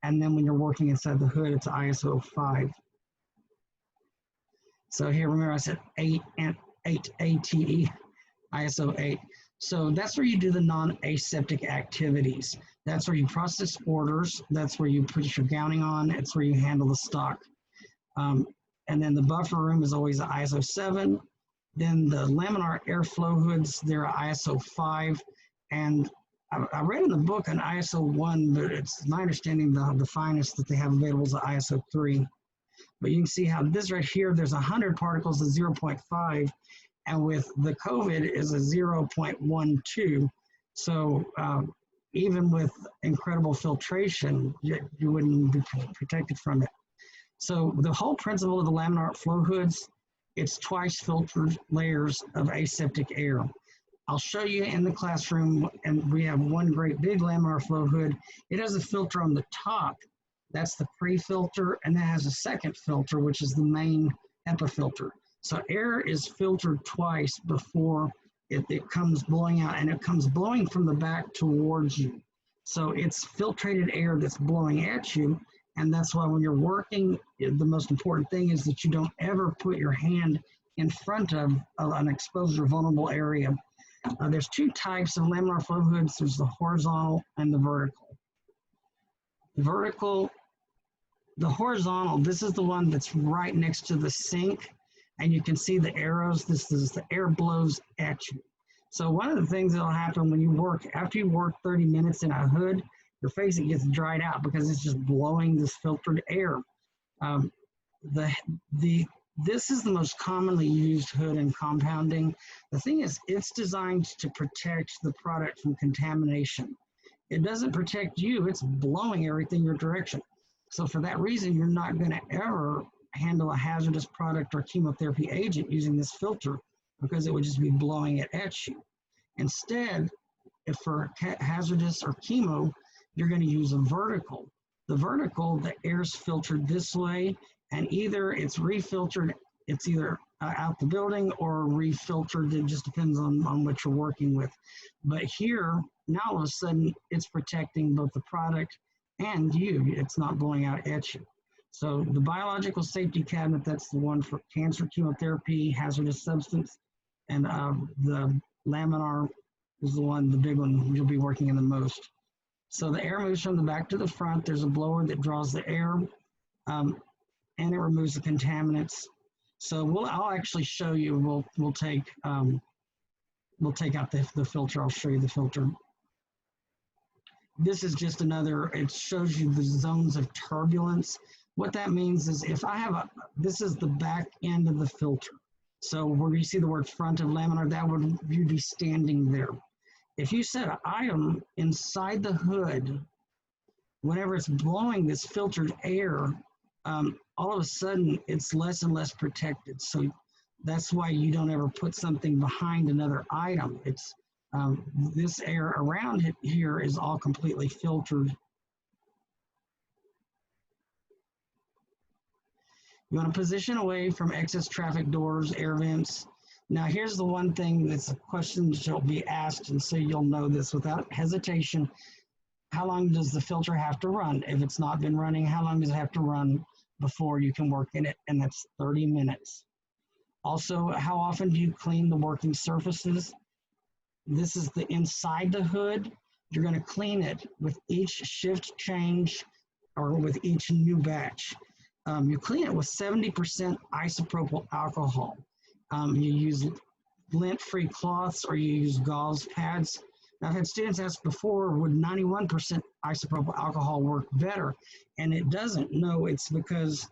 And then when you're working inside the hood, it's ISO 5. So here, remember I said 8 and 8 ATE, ISO 8. So that's where you do the non-aseptic activities. That's where you process orders. That's where you put your gowning on. It's where you handle the stock. And then the buffer room is always an ISO 7. Then the laminar airflow hoods, they're ISO 5. And I read in the book an ISO 1, but it's my understanding the finest that they have available is the ISO 3. But you can see how this right here, there's 100 particles of 0.5, and with the COVID is a 0.12. So even with incredible filtration, you wouldn't be protected from it. So the whole principle of the laminar flow hoods, it's twice filtered layers of aseptic air. I'll show you in the classroom, and we have one great big laminar flow hood. It has a filter on the top. That's the pre-filter, and that has a second filter, which is the main HEPA filter. So air is filtered twice before it comes blowing out, and it comes blowing from the back towards you. So it's filtrated air that's blowing at you, and that's why when you're working, the most important thing is that you don't ever put your hand in front of an exposed or vulnerable area. There's two types of laminar flow hoods. There's the horizontal and the vertical. The horizontal, this is the one that's right next to the sink, and you can see the arrows. This is the air blows at you. So one of the things that'll happen when you work, after you work 30 minutes in a hood, your face, it gets dried out because it's just blowing this filtered air. This is the most commonly used hood in compounding. The thing is, it's designed to protect the product from contamination. It doesn't protect you, it's blowing everything your direction. So for that reason, you're not going to ever handle a hazardous product or chemotherapy agent using this filter because it would just be blowing it at you. Instead, if for hazardous or chemo, you're going to use a vertical. The vertical, the air's filtered this way, and either it's refiltered, it's either out the building or refiltered. It just depends on what you're working with. But here, now all of a sudden, it's protecting both the product and you. It's not blowing out at you. So the biological safety cabinet, that's the one for cancer, chemotherapy, hazardous substance, and the laminar is the one, the big one you'll be working in the most. So the air moves from the back to the front. There's a blower that draws the air, and it removes the contaminants. So I'll actually show you. We'll take out the filter. I'll show you the filter. This is just another. It shows you the zones of turbulence. What that means is if I have this is the back end of the filter. So where you see the word front of laminar, that would you'd be standing there. If you set an item inside the hood, whenever it's blowing this filtered air, all of a sudden it's less and less protected. So that's why you don't ever put something behind another item. It's this air around it here is all completely filtered. You want to position away from excess traffic doors, air vents. Now here's the one thing that's a question that will be asked, and so you'll know this without hesitation. How long does the filter have to run? If it's not been running, how long does it have to run before you can work in it? And that's 30 minutes. Also, how often do you clean the working surfaces? This is the inside the hood. You're going to clean it with each shift change or with each new batch. You clean it with 70% isopropyl alcohol. You use lint-free cloths or you use gauze pads. Now, I've had students ask before, would 91% isopropyl alcohol work better? And it doesn't. No, it's because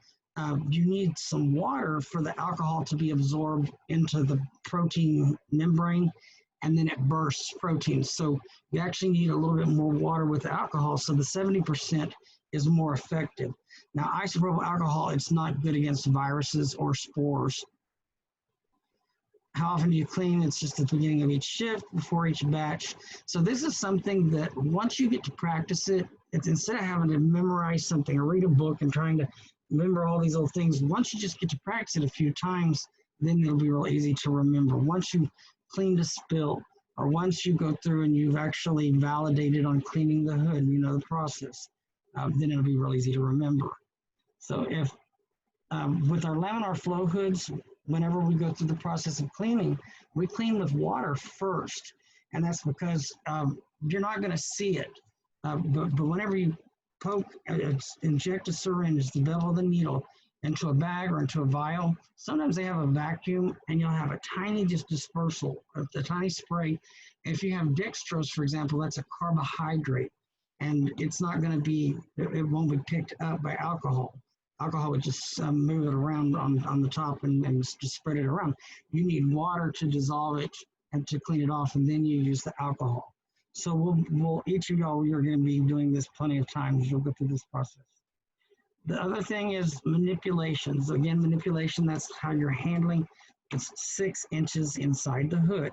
you need some water for the alcohol to be absorbed into the protein membrane, and then it bursts proteins. So you actually need a little bit more water with the alcohol, so the 70% is more effective. Now, isopropyl alcohol, it's not good against viruses or spores. How often do you clean? It's just at the beginning of each shift, before each batch. So this is something that once you get to practice it, it's instead of having to memorize something or read a book and trying to remember all these little things, once you just get to practice it a few times, then it'll be real easy to remember. Once you clean the spill, or once you go through and you've actually validated on cleaning the hood, you know the process, then it'll be real easy to remember. So if with our laminar flow hoods, whenever we go through the process of cleaning, we clean with water first. And that's because you're not going to see it. But whenever you inject a syringe, the bevel of the needle, into a bag or into a vial, sometimes they have a vacuum and you'll have a tiny just dispersal, a tiny spray. If you have dextrose, for example, that's a carbohydrate. And it's not going to be, it won't be picked up by alcohol. Alcohol would just move it around on the top and just spread it around. You need water to dissolve it and to clean it off, and then you use the alcohol. So we'll each of y'all, you're going to be doing this plenty of times. You'll go through this process. The other thing is manipulations. Again, manipulation, that's how you're handling. It's 6 inches inside the hood.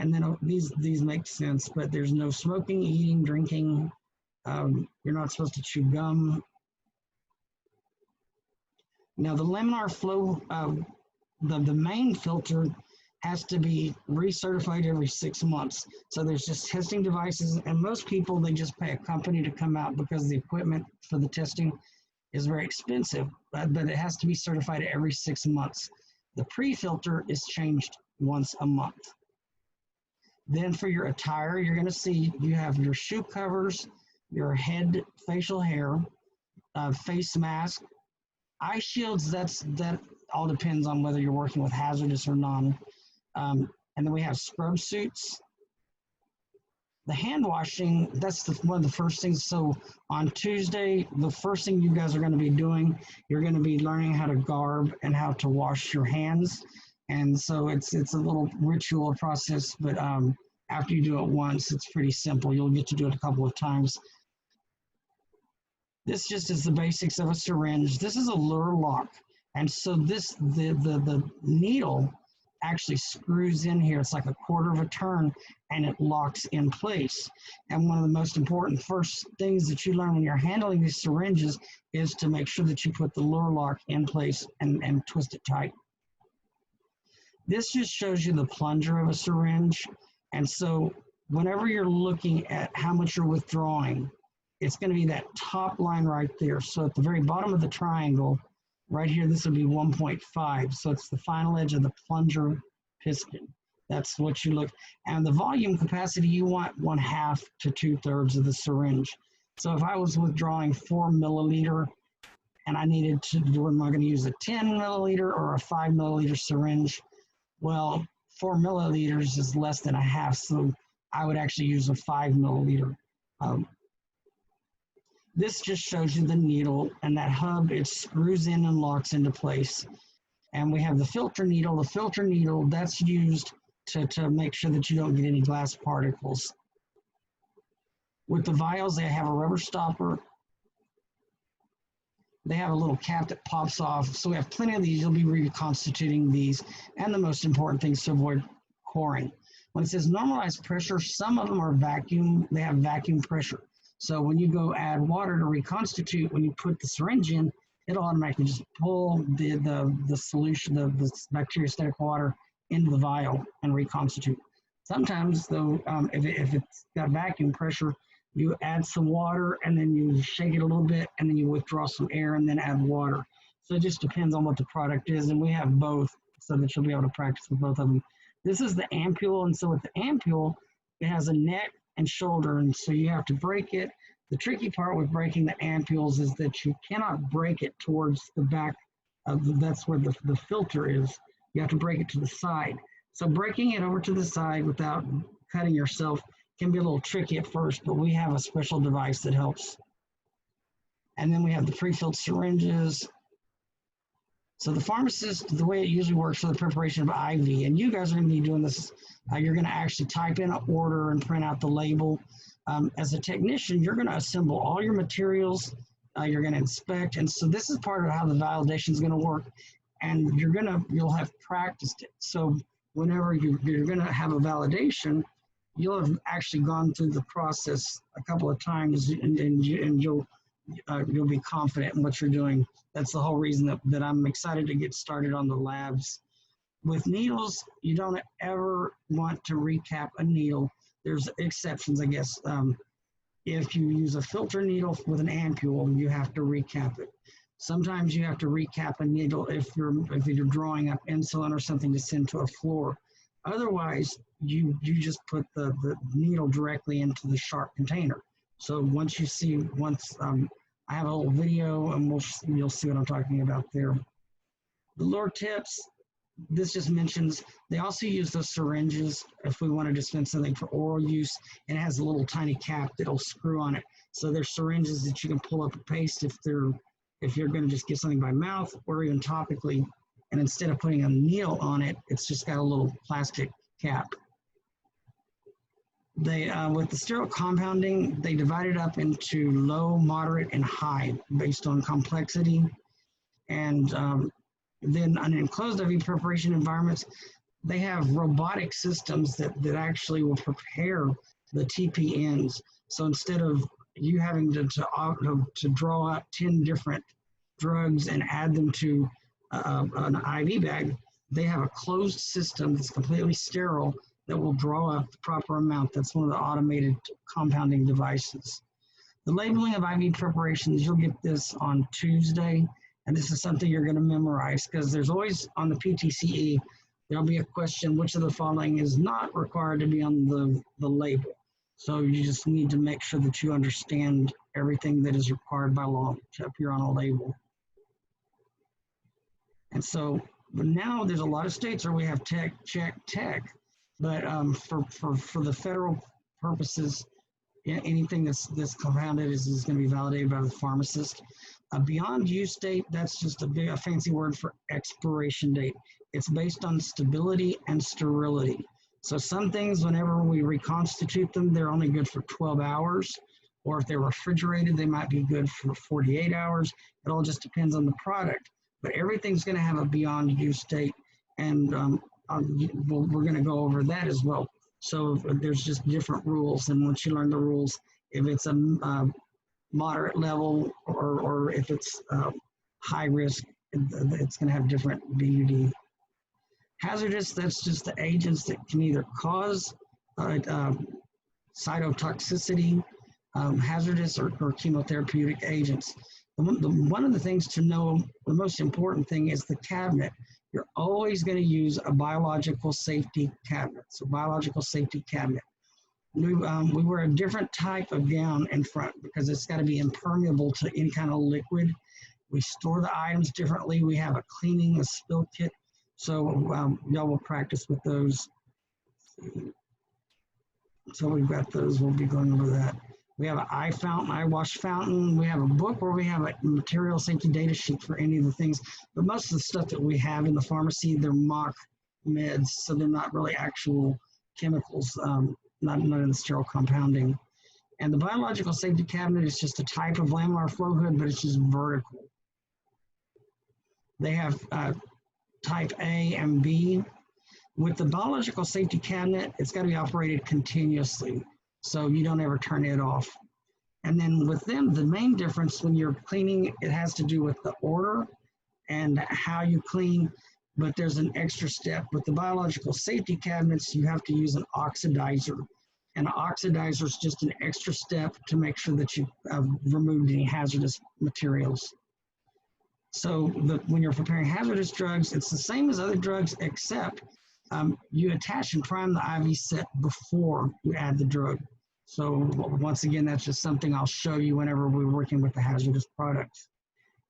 And then these make sense, but there's no smoking, eating, drinking. You're not supposed to chew gum. Now the laminar flow, the main filter has to be recertified every 6 months. So there's just testing devices, and most people, they just pay a company to come out because the equipment for the testing is very expensive, but it has to be certified every 6 months. The pre-filter is changed once a month. Then for your attire, you're going to see you have your shoe covers, your head facial hair, face mask, eye shields. That all depends on whether you're working with hazardous or non. And then we have scrub suits. The hand washing, that's one of the first things. So on Tuesday, the first thing you guys are going to be doing, you're going to be learning how to garb and how to wash your hands. And so it's a little ritual process, but after you do it once, it's pretty simple. You'll get to do it a couple of times. This just is the basics of a syringe. This is a lure lock. And so the needle actually screws in here. It's like a quarter of a turn, and it locks in place. And one of the most important first things that you learn when you're handling these syringes is to make sure that you put the lure lock in place and twist it tight. This just shows you the plunger of a syringe. And so whenever you're looking at how much you're withdrawing, it's going to be that top line right there. So at the very bottom of the triangle, right here, this would be 1.5. So it's the final edge of the plunger piston. That's what you look. And the volume capacity, you want 1/2 to 2/3 of the syringe. So if I was withdrawing 4 milliliter and I needed to, am I going to use a 10 milliliter or a 5 milliliter syringe? Well, 4 milliliters is less than 1/2. So I would actually use a 5 milliliter. This just shows you the needle, and that hub, it screws in and locks into place. And we have the filter needle. The filter needle, that's used to make sure that you don't get any glass particles. With the vials, they have a rubber stopper. They have a little cap that pops off. So we have plenty of these. You'll be reconstituting these. And the most important thing is to avoid coring. When it says normalized pressure, some of them are vacuum. They have vacuum pressure. So when you go add water to reconstitute, when you put the syringe in, it'll automatically just pull the solution, the bacteriostatic water into the vial and reconstitute. Sometimes, though, if it's got vacuum pressure, you add some water and then you shake it a little bit and then you withdraw some air and then add water. So it just depends on what the product is, and we have both so that you'll be able to practice with both of them. This is the ampule, and so with the ampule, it has a neck and shoulder, and so you have to break it. The tricky part with breaking the ampules is that you cannot break it towards the back of that's where the filter is. You have to break it to the side. So breaking it over to the side without cutting yourself can be a little tricky at first, but we have a special device that helps. And then we have the pre-filled syringes. So the pharmacist, the way it usually works for the preparation of IV, and you guys are going to be doing this, you're going to actually type in an order and print out the label. As a technician, you're going to assemble all your materials, you're going to inspect, and so this is part of how the validation is going to work, and you'll have practiced it. So whenever you're going to have a validation, you'll have actually gone through the process a couple of times, and you'll be confident in what you're doing. That's the whole reason that I'm excited to get started on the labs. With needles, you don't ever want to recap a needle. There's exceptions, I guess. If you use a filter needle with an ampule, you have to recap it. Sometimes you have to recap a needle if you're drawing up insulin or something to send to a floor. Otherwise, you just put the needle directly into the sharp container. So once I have a little video, and you'll see what I'm talking about there. The lower tips, this just mentions, they also use those syringes if we want to dispense something for oral use, and it has a little tiny cap that'll screw on it. So there's syringes that you can pull up a paste if you're going to just get something by mouth or even topically, and instead of putting a needle on it, it's just got a little plastic cap. With the sterile compounding, they divide it up into low, moderate, and high based on complexity. And then on enclosed IV preparation environments, they have robotic systems that actually will prepare the TPNs. So instead of you having to draw out 10 different drugs and add them to an IV bag, they have a closed system that's completely sterile that will draw up the proper amount. That's one of the automated compounding devices. The labeling of IV preparations, you'll get this on Tuesday, and this is something you're going to memorize because there's always on the PTCE, there'll be a question, which of the following is not required to be on the label. So you just need to make sure that you understand everything that is required by law to appear on a label. And so, but now there's a lot of states where we have tech, check, tech. But for the federal purposes, anything that's compounded is going to be validated by the pharmacist. Beyond use date, that's just a fancy word for expiration date. It's based on stability and sterility. So some things, whenever we reconstitute them, they're only good for 12 hours. Or if they're refrigerated, they might be good for 48 hours. It all just depends on the product. But everything's going to have a beyond use date, and we're going to go over that as well. So there's just different rules, and once you learn the rules, if it's a moderate level or if it's high risk, it's going to have different BUD. Hazardous, that's just the agents that can either cause cytotoxicity, hazardous or chemotherapeutic agents. One of the things to know, the most important thing is the cabinet. You're always going to use a biological safety cabinet. So biological safety cabinet. We wear a different type of gown in front because it's got to be impermeable to any kind of liquid. We store the items differently. We have a spill kit. So y'all will practice with those. So we've got those. We'll be going over that. We have an eye fountain, eye wash fountain. We have a book where we have a material safety data sheet for any of the things. But most of the stuff that we have in the pharmacy, they're mock meds, so they're not really actual chemicals, not in the sterile compounding. And the biological safety cabinet is just a type of laminar flow hood, but it's just vertical. They have type A and B. With the biological safety cabinet, it's got to be operated continuously, so you don't ever turn it off. And then with them, the main difference when you're cleaning, it has to do with the order and how you clean, but there's an extra step. With the biological safety cabinets, you have to use an oxidizer. And an oxidizer is just an extra step to make sure that you have removed any hazardous materials. So when you're preparing hazardous drugs, it's the same as other drugs, except you attach and prime the IV set before you add the drug. So once again, that's just something I'll show you whenever we're working with the hazardous products.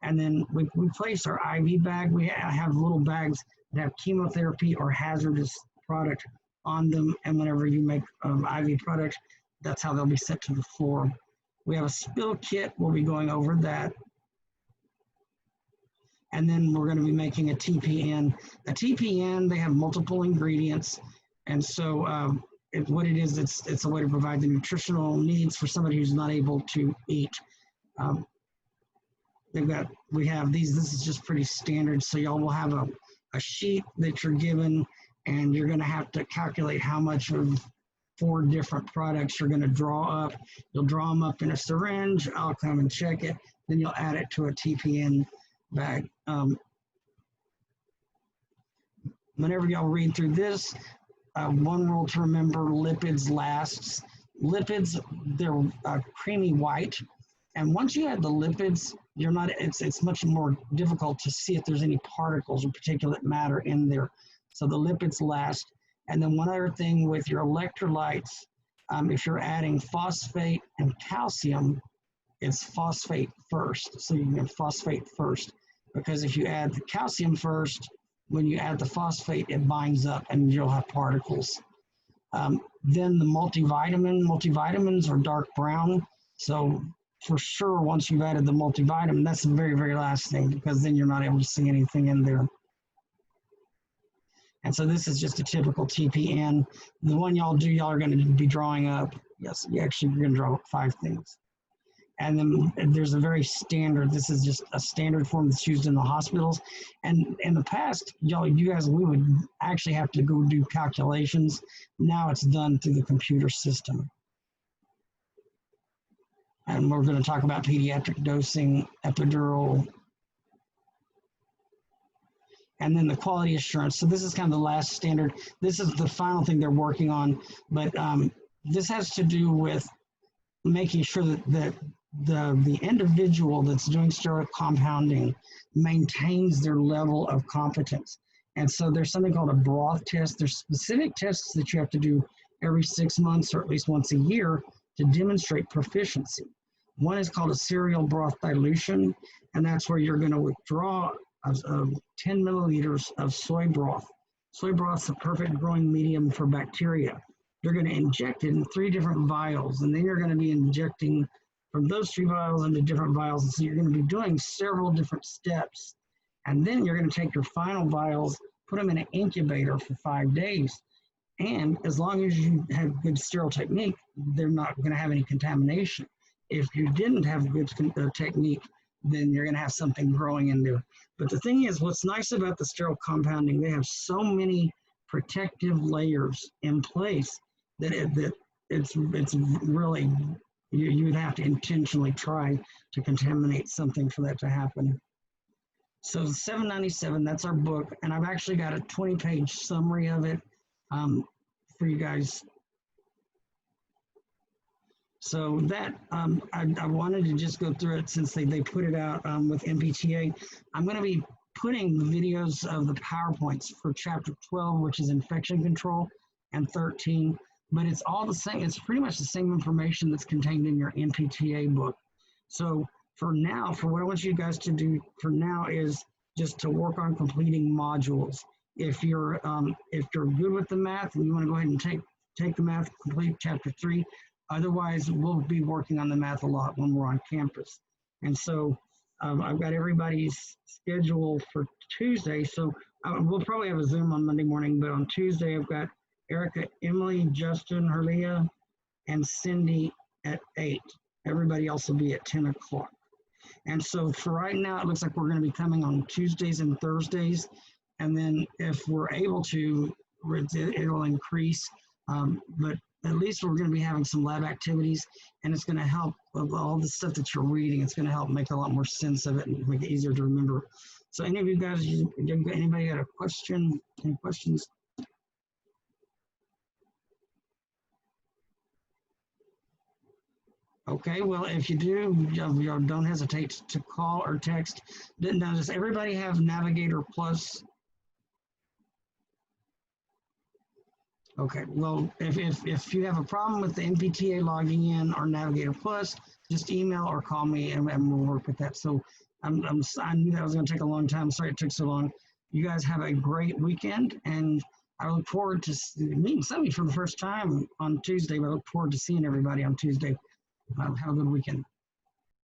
And then we place our IV bag. We have little bags that have chemotherapy or hazardous product on them. And whenever you make IV product, that's how they'll be set to the floor. We have a spill kit. We'll be going over that. And then we're going to be making a TPN. A TPN, they have multiple ingredients. And so what it is, it's a way to provide the nutritional needs for somebody who's not able to eat. We have these, this is just pretty standard. So y'all will have a sheet that you're given, and you're going to have to calculate how much of 4 different products you're going to draw up. You'll draw them up in a syringe. I'll come and check it. Then you'll add it to a TPN bag. Whenever y'all read through this, one rule to remember: lipids lasts. Lipids, they're creamy white, and once you add the lipids, you're not. It's much more difficult to see if there's any particles or particulate matter in there. So the lipids last. And then one other thing with your electrolytes, if you're adding phosphate and calcium, it's phosphate first. So you can phosphate first, because if you add the calcium first, when you add the phosphate, it binds up and you'll have particles. Then the multivitamins are dark brown. So for sure, once you've added the multivitamin, that's the very, very last thing, because then you're not able to see anything in there. And so this is just a typical TPN. The one y'all are going to be drawing up. Yes, you're going to draw up 5 things. And then there's a very standard, this is just a standard form that's used in the hospitals. And in the past, we would actually have to go do calculations. Now it's done through the computer system. And we're going to talk about pediatric dosing, epidural, and then the quality assurance. So this is kind of the last standard. This is the final thing they're working on, but this has to do with making sure that the individual that's doing sterile compounding maintains their level of competence. And so there's something called a broth test. There's specific tests that you have to do every 6 months or at least once a year to demonstrate proficiency. One is called a serial broth dilution, and that's where you're going to withdraw 10 milliliters of soy broth. Soy broth's a perfect growing medium for bacteria. You're going to inject it in 3 different vials, and then you're going to be injecting from those 3 vials into different vials. And so you're going to be doing several different steps. And then you're going to take your final vials, put them in an incubator for 5 days. And as long as you have good sterile technique, they're not going to have any contamination. If you didn't have good technique, then you're going to have something growing in there. But the thing is, what's nice about the sterile compounding, they have so many protective layers in place that it's really, you would have to intentionally try to contaminate something for that to happen. So $7.97, that's our book, and I've actually got a 20-page summary of it for you guys. So that, I wanted to just go through it since they put it out with MPTA. I'm going to be putting videos of the PowerPoints for chapter 12, which is infection control, and 13, but it's all the same. It's pretty much the same information that's contained in your MPTA book. So for now, for what I want you guys to do for now is just to work on completing modules. If you're good with the math and you want to go ahead and take the math, complete chapter 3, Otherwise, we'll be working on the math a lot when we're on campus. And so I've got everybody's schedule for Tuesday. So we'll probably have a Zoom on Monday morning, but on Tuesday, I've got Erica, Emily, Justin, Herlia, and Cindy at 8. Everybody else will be at 10 o'clock. And so for right now, it looks like we're going to be coming on Tuesdays and Thursdays. And then if we're able to, it'll increase. But at least we're going to be having some lab activities, and it's going to help with all the stuff that you're reading. It's going to help make a lot more sense of it and make it easier to remember. So any of you guys, anybody got a question? Any questions? Okay, well, if you do, don't hesitate to call or text. Now, does everybody have Navigator Plus? Okay, well, if you have a problem with the NPTA logging in or Navigator Plus, just email or call me and we'll work with that. So I knew that was going to take a long time. Sorry it took so long. You guys have a great weekend, and I look forward to meeting some of you for the first time on Tuesday. But I look forward to seeing everybody on Tuesday. Have a good weekend.